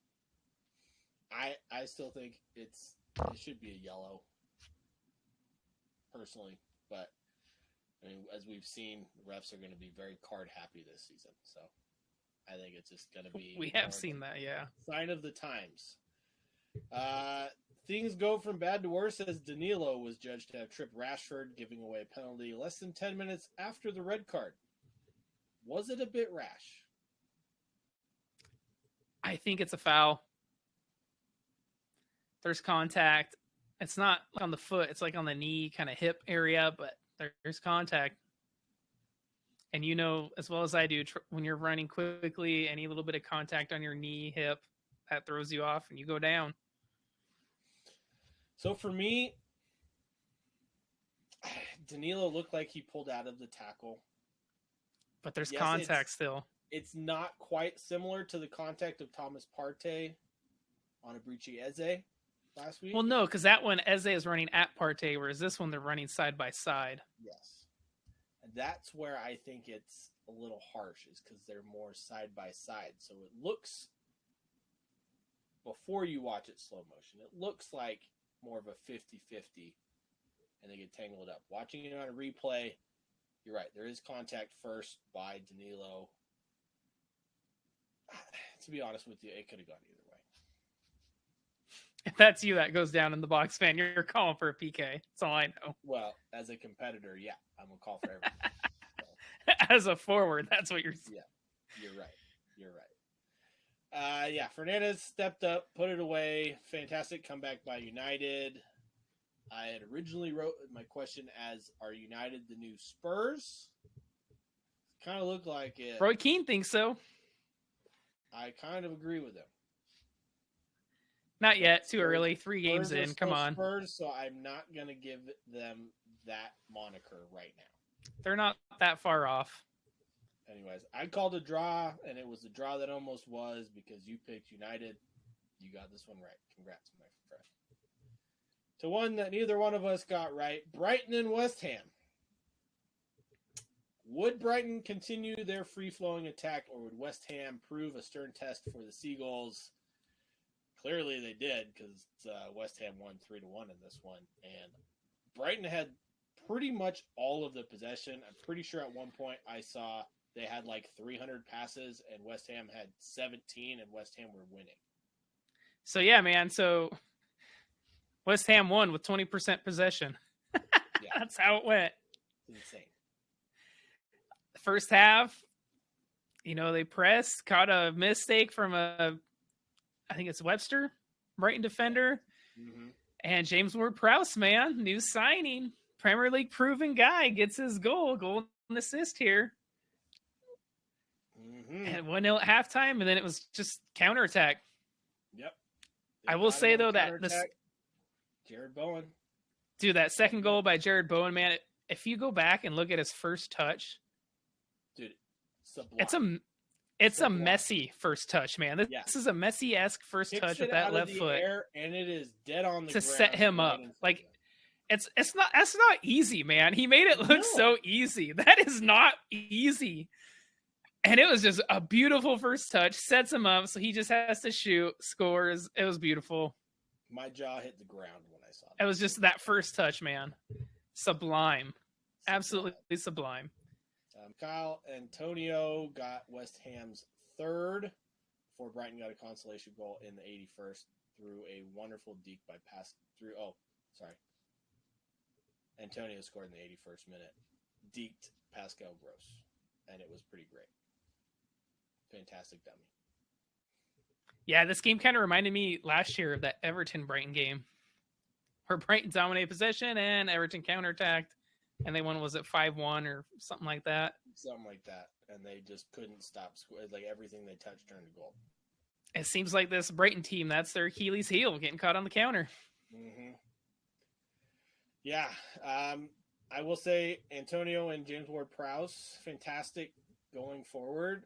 I still think it should be a yellow, personally. But, I mean, as we've seen, the refs are going to be very card happy this season. So, I think it's just going to be... We have seen that, yeah. Sign of the times. Things go from bad to worse as Danilo was judged to have tripped Rashford, giving away a penalty less than 10 minutes after the red card. Was it a bit rash? I think it's a foul. There's contact. It's not like on the foot. It's like on the knee, kind of hip area, but there's contact. And you know, as well as I do, when you're running quickly, any little bit of contact on your knee, hip, that throws you off and you go down. So for me, Danilo looked like he pulled out of the tackle. But there's contact still. It's not quite similar to the contact of Thomas Partey on Abrici Eze last week. Well, no, because that one, Eze is running at Partey, whereas this one, they're running side by side. Yes. And that's where I think it's a little harsh, is because they're more side by side. So it looks, before you watch it slow motion, it looks like more of a 50-50, and they get tangled up. Watching it on a replay, you're right. There is contact first by Danilo. To be honest with you, it could have gone either way. If that's you, that goes down in the box fan. You're calling for a PK. That's all I know. Well, as a competitor, yeah, I'm gonna call for everything. So, As a forward, that's what you're saying. yeah, you're right. You're right. Yeah, Fernandez stepped up, put it away. Fantastic comeback by United. I had originally wrote my question as, "Are United the new Spurs?" Kind of looked like it. Roy Keane thinks so. I kind of agree with him. Not yet. Too early. 3 games Spurs are in. Come on. Spurs, so I'm not going to give them that moniker right now. They're not that far off. Anyways, I called a draw, and it was the draw that almost was because you picked United. You got this one right. Congrats, my friend. To one that neither one of us got right, Brighton and West Ham. Would Brighton continue their free-flowing attack, or would West Ham prove a stern test for the Seagulls? Clearly they did, because West Ham won 3-1 in this one. And Brighton had pretty much all of the possession. I'm pretty sure at one point I saw they had like 300 passes, and West Ham had 17, and West Ham were winning. So, yeah, man. So, West Ham won with 20% possession. Yeah. That's how it went. It's insane. First half, they pressed, caught a mistake from I think it's Webster, Brighton defender. Mm-hmm. And James Ward-Prowse, man, new signing, Premier League proven guy, gets his goal and assist here. Mm-hmm. And 1-0 at halftime, and then it was just counterattack. Yep. I will say, though, that this Jared Bowen. Dude, that second goal by Jared Bowen, man, if you go back and look at his first touch, dude, it's a messy first touch, man. This is a Messi-esque first touch with that left foot, and it is dead on the to ground set him up. Like, that's not easy, man. He made it look so easy. That is not easy. And it was just a beautiful first touch, sets him up, so he just has to shoot, scores. It was beautiful. My jaw hit the ground when I saw that. It was just that first touch, man. Sublime. Absolutely sublime. Kyle Antonio got West Ham's third before Brighton got a consolation goal in the 81st through a wonderful deke by Antonio scored in the 81st minute. Deked Pascal Gross, and it was pretty great. Fantastic dummy. Yeah, this game kind of reminded me last year of that Everton-Brighton game where Brighton dominated possession and Everton counterattacked, and they won, was it 5-1 or something like that? Something like that, and they just couldn't stop. Like, everything they touched turned to gold. It seems like this Brighton team, that's their Achilles heel, getting caught on the counter. Mm-hmm. Yeah, I will say Antonio and James Ward-Prowse, fantastic going forward,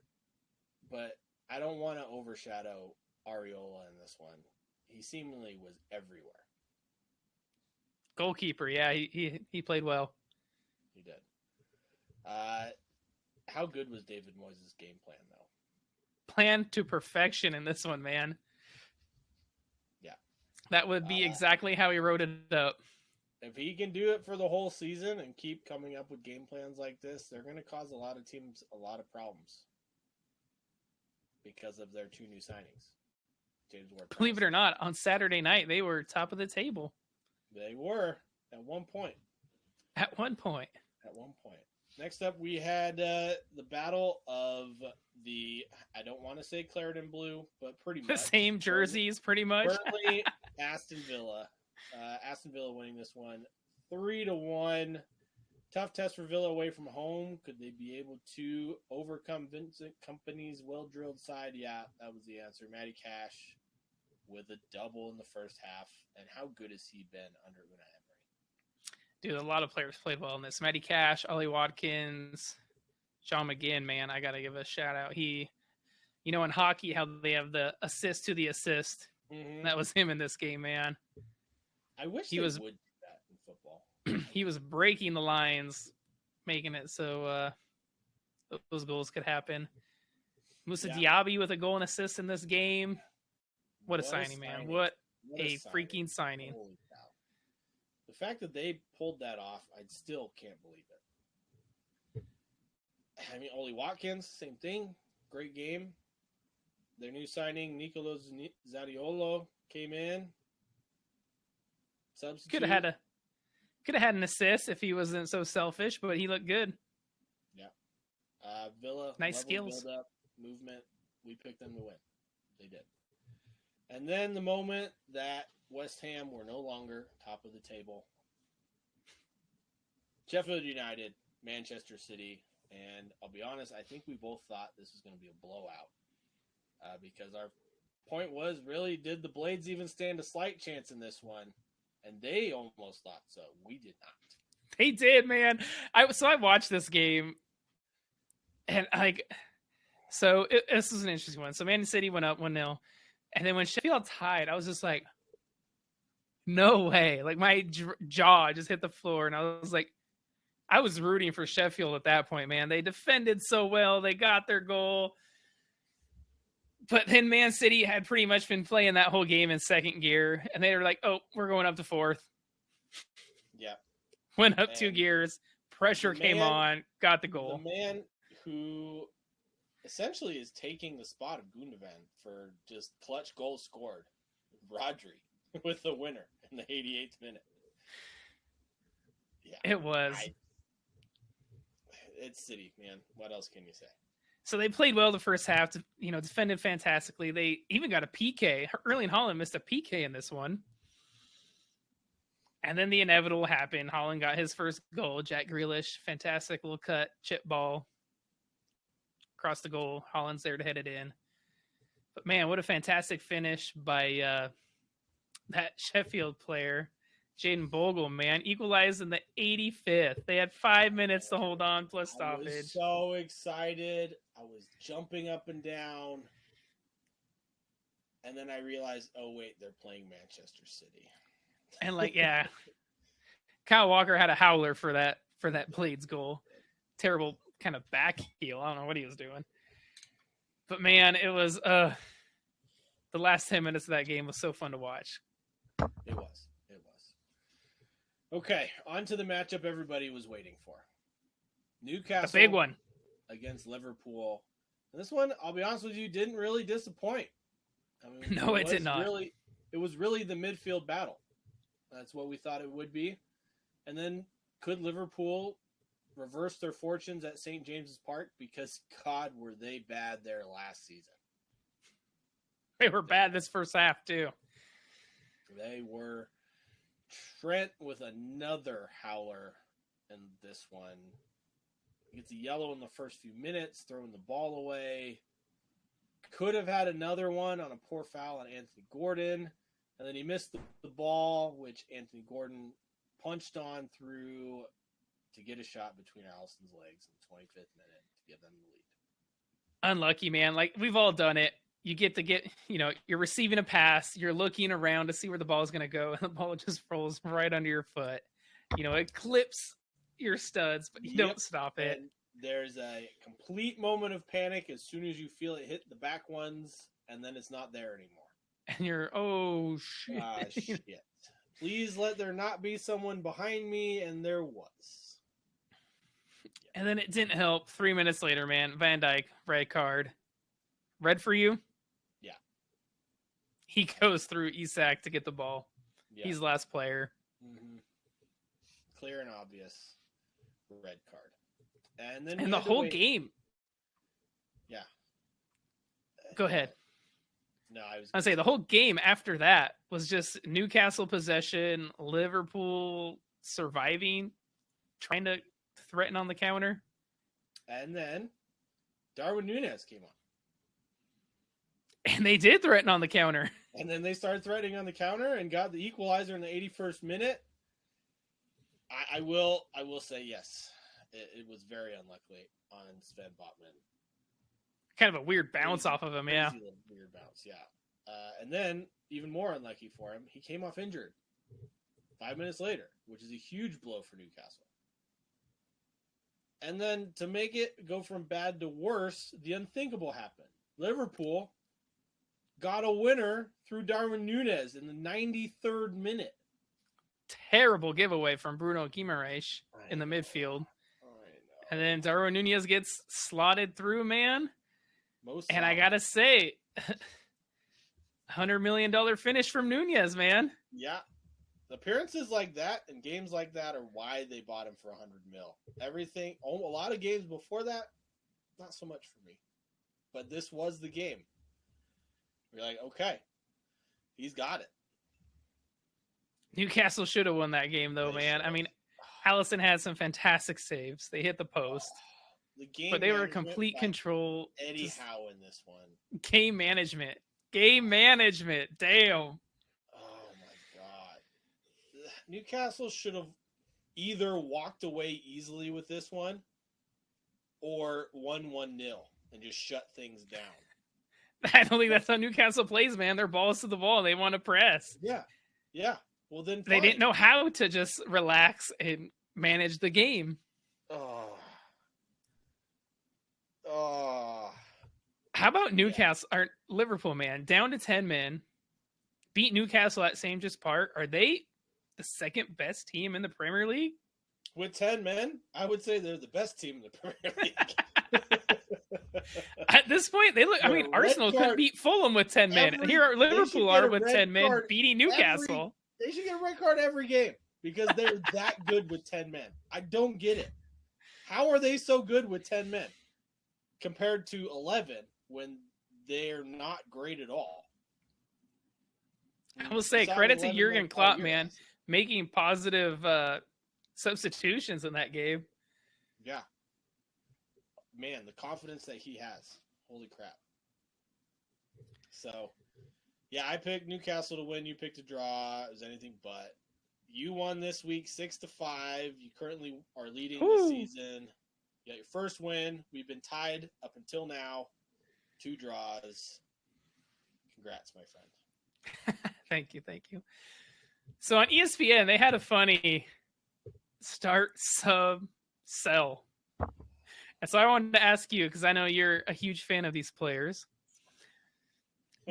but I don't want to overshadow Areola in this one. He seemingly was everywhere. Goalkeeper, yeah, he played well. He did. How good was David Moyes' game plan, though? Planned to perfection in this one, man. Yeah. That would be exactly how he wrote it up. If he can do it for the whole season and keep coming up with game plans like this, they're going to cause a lot of teams a lot of problems because of their two new signings. James Ward-Prowse. Believe it or not, on Saturday night, they were top of the table. They were at one point. At one point. Next up, we had the battle of the, I don't want to say Clarendon Blue, but pretty much. The same jerseys, pretty much. Burnley, Aston Villa. Aston Villa winning this one 3-1. Tough test for Villa away from home. Could they be able to overcome Vincent Kompany's well-drilled side? Yeah, that was the answer. Matty Cash with a double in the first half. And how good has he been under Unai Emery? Dude, a lot of players played well in this. Matty Cash, Ollie Watkins, John McGinn, man, I got to give a shout out. He, in hockey, how they have the assist to the assist. Mm-hmm. That was him in this game, man. I wish they would do that in football. He was breaking the lines, making it so those goals could happen. Musa Diaby with a goal and assist in this game. What a signing, man. What a freaking signing. Holy cow. The fact that they pulled that off, I still can't believe it. I mean, Ollie Watkins, same thing. Great game. Their new signing, Nicolo Zaniolo, came in. substitute. Could have had an assist if he wasn't so selfish, but he looked good. Yeah. Villa, nice skills, build up, movement. We picked them to win. They did. And then the moment that West Ham were no longer top of the table, Sheffield United, Manchester City, and I'll be honest, I think we both thought this was going to be a blowout because our point was really, did the Blades even stand a slight chance in this one? And they almost thought so. We did not. They did, man. I watched this game, and this was an interesting one. So Man City went up 1-0, and then when Sheffield tied, I was just like, no way. Like my jaw just hit the floor, and I was like, I was rooting for Sheffield at that point, man. They defended so well. They got their goal. But then Man City had pretty much been playing that whole game in second gear, and they were like, oh, we're going up to fourth. Yeah. Went up 2 gears. Pressure came on. Got the goal. The man who essentially is taking the spot of Gundogan for just clutch goals scored, Rodri, with the winner in the 88th minute. Yeah. It was. It's City, man. What else can you say? So they played well the first half, defended fantastically. They even got a PK. Erling Haaland missed a PK in this one. And then the inevitable happened. Haaland got his first goal. Jack Grealish, fantastic little cut, chip ball across the goal. Haaland's there to head it in. But man, what a fantastic finish by that Sheffield player. Jaden Bogle, man, equalized in the 85th. They had 5 minutes to hold on plus stoppage. I was so excited. I was jumping up and down. And then I realized, oh, wait, they're playing Manchester City. And yeah. Kyle Walker had a howler for that Blades goal. Terrible kind of back heel. I don't know what he was doing. But man, it was the last 10 minutes of that game was so fun to watch. It was. Okay, on to the matchup everybody was waiting for. Newcastle. A big one. Against Liverpool. And this one, I'll be honest with you, didn't really disappoint. I mean, no, it did not. It was really the midfield battle. That's what we thought it would be. And then could Liverpool reverse their fortunes at St. James's Park? Because, God, were they bad there last season. They were bad this first half, too. They were. Trent with another howler in this one. He gets a yellow in the first few minutes, throwing the ball away. Could have had another one on a poor foul on Anthony Gordon. And then he missed the ball, which Anthony Gordon punched on through to get a shot between Alisson's legs in the 25th minute to give them the lead. Unlucky, man. Like, we've all done it. You you're receiving a pass, you're looking around to see where the ball is going to go, and the ball just rolls right under your foot. It clips your studs, but you don't stop it. And there's a complete moment of panic as soon as you feel it hit the back ones, and then it's not there anymore. And you're, oh, shit. Shit. Please let there not be someone behind me, and there was. And then it didn't help. 3 minutes later, man, Van Dijk, red card. Red for you? Yeah. He goes through Isak to get the ball. Yeah. He's the last player. Mm-hmm. Clear and obvious red card. And then the whole game. Yeah. Go ahead. No, I was going to say the whole game after that was just Newcastle possession, Liverpool surviving, trying to threaten on the counter. And then Darwin Núñez came on. And they did threaten on the counter. And then they started threatening on the counter and got the equalizer in the 81st minute. I will say yes. It was very unlucky on Sven Botman. Kind of a weird bounce off of him, yeah. Weird bounce, yeah. And then, even more unlucky for him, he came off injured 5 minutes later, which is a huge blow for Newcastle. And then, to make it go from bad to worse, the unthinkable happened. Liverpool got a winner through Darwin Núñez in the 93rd minute. Terrible giveaway from Bruno Guimaraes in the midfield. And then Darwin Núñez gets slotted through, man. And I got to say, $100 million finish from Núñez, man. Yeah. Appearances like that and games like that are why they bought him for $100 million. Everything, a lot of games before that, not so much for me. But this was the game. You're like, okay, he's got it. Newcastle should have won that game, though, man. I mean, Allison had some fantastic saves. They hit the post. The game but they were complete control. Eddie Howe in this one. Game management. Damn. Oh, my God. Newcastle should have either walked away easily with this one or won 1-0 and just shut things down. I don't think that's how Newcastle plays, man. They're balls to the ball. They want to press. Yeah. Well, then they didn't know how to just relax and manage the game. How about Newcastle or Liverpool, man? Down to 10 men, beat Newcastle at St. James's Park. Are they the second best team in the Premier League? With 10 men, I would say they're the best team in the Premier League. At this point, they look. I mean, Arsenal couldn't beat Fulham with 10 men. And here Liverpool are with 10 men beating Newcastle. They should get a red card every game because they're that good with 10 men. I don't get it. How are they so good with 10 men compared to 11 when they're not great at all? I will say credit to Jurgen Klopp, man, making positive substitutions in that game. Yeah. Man, the confidence that he has. Holy crap. So, yeah, I picked Newcastle to win. You picked a draw. It was anything but. You won this week 6-5. You currently are leading the season. You got your first win. We've been tied up until now. 2 draws. Congrats, my friend. Thank you. So on ESPN, they had a funny start, sub, sell. And so I wanted to ask you, because I know you're a huge fan of these players.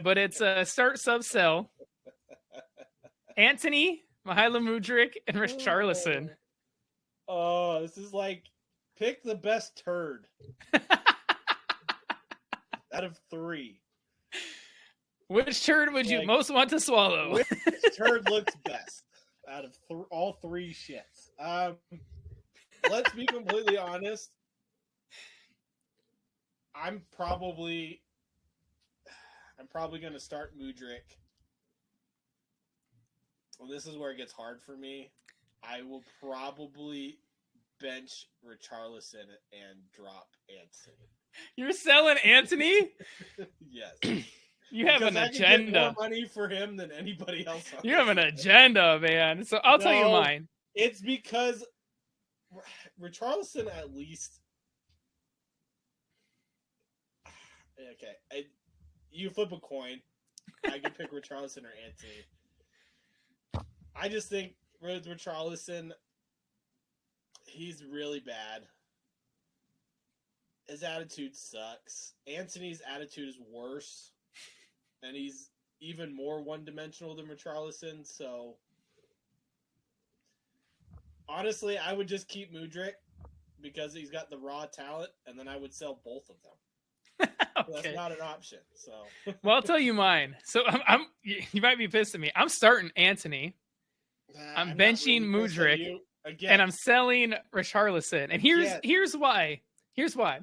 But it's a start, sub, sell. Anthony, Mihailo Mudryk, and Richarlison. Oh, this is like pick the best turd out of 3. Which turd would you most want to swallow? Which turd looks best out of all 3 shits? Let's be completely honest. I'm probably going to start Mudryk. Well, this is where it gets hard for me. I will probably bench Richarlison and drop Anthony. You're selling Anthony? Yes. You have an agenda. I can get more money for him than anybody else. You have an agenda, man. So I'll tell you mine. It's because Richarlison at least. Okay, you flip a coin. I can pick Richarlison or Anthony. I just think with Richarlison, he's really bad. His attitude sucks. Anthony's attitude is worse. And he's even more one-dimensional than Richarlison. So, honestly, I would just keep Mudryk because he's got the raw talent, and then I would sell both of them. Okay. That's not an option. So, well, I'll tell you mine. So you might be pissed at me. I'm starting Anthony. I'm benching Mudryk, and I'm selling Richarlison. And here's why. Here's why.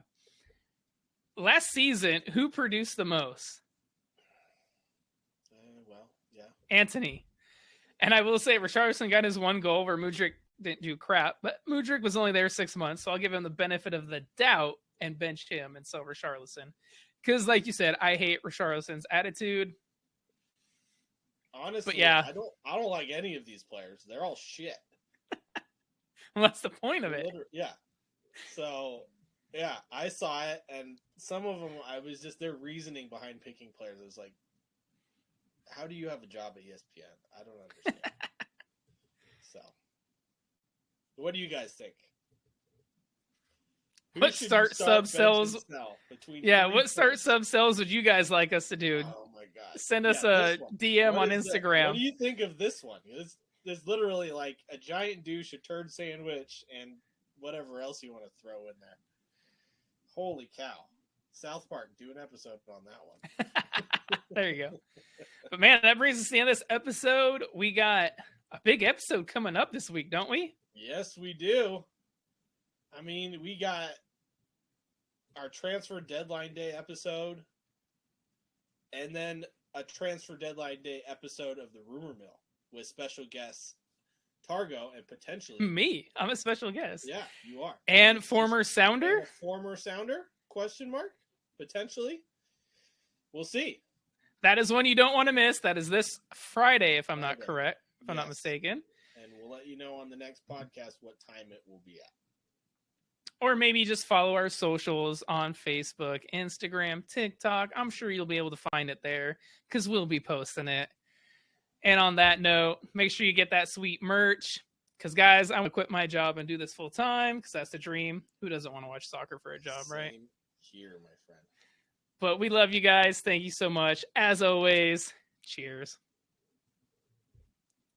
Last season, who produced the most? Anthony. And I will say Richarlison got his 1 goal where Mudryk didn't do crap, but Mudryk was only there 6 months, so I'll give him the benefit of the doubt and bench him and sell Richarlison. Because, like you said, I hate Richarlison's attitude. Honestly, but yeah, I don't like any of these players. They're all shit. Well, that's the point of it. Yeah. So, yeah, I saw it, and some of them, I was just their reasoning behind picking players. It was like, how do you have a job at ESPN? I don't understand. So, what do you guys think? What start sub sells? Yeah, what start sub sells would you guys like us to do? Oh my god! Send us a DM on Instagram. What do you think of this one? There's literally like a giant douche, a turd sandwich, and whatever else you want to throw in there. Holy cow! South Park, do an episode on that one. There you go. But man, that brings us to the end of this episode. We got A big episode coming up this week, don't we? Yes, we do. I mean, we got our transfer deadline day episode, and then a transfer deadline day episode of the Rumor Mill with special guests Targo and potentially me. I'm a special guest. Yeah, you are. And former Sounder? And former Sounder? Question mark? Potentially. We'll see. That is one you don't want to miss. That is this Friday, if I'm not correct, if I'm not mistaken. And we'll let you know on the next podcast what time it will be at. Or maybe just follow our socials on Facebook, Instagram, TikTok. I'm sure you'll be able to find it there because we'll be posting it. And on that note, make sure you get that sweet merch. Because, guys, I'm going to quit my job and do this full time because that's the dream. Who doesn't want to watch soccer for a job, right? Same here, my friend. But we love you guys. Thank you so much. As always, cheers.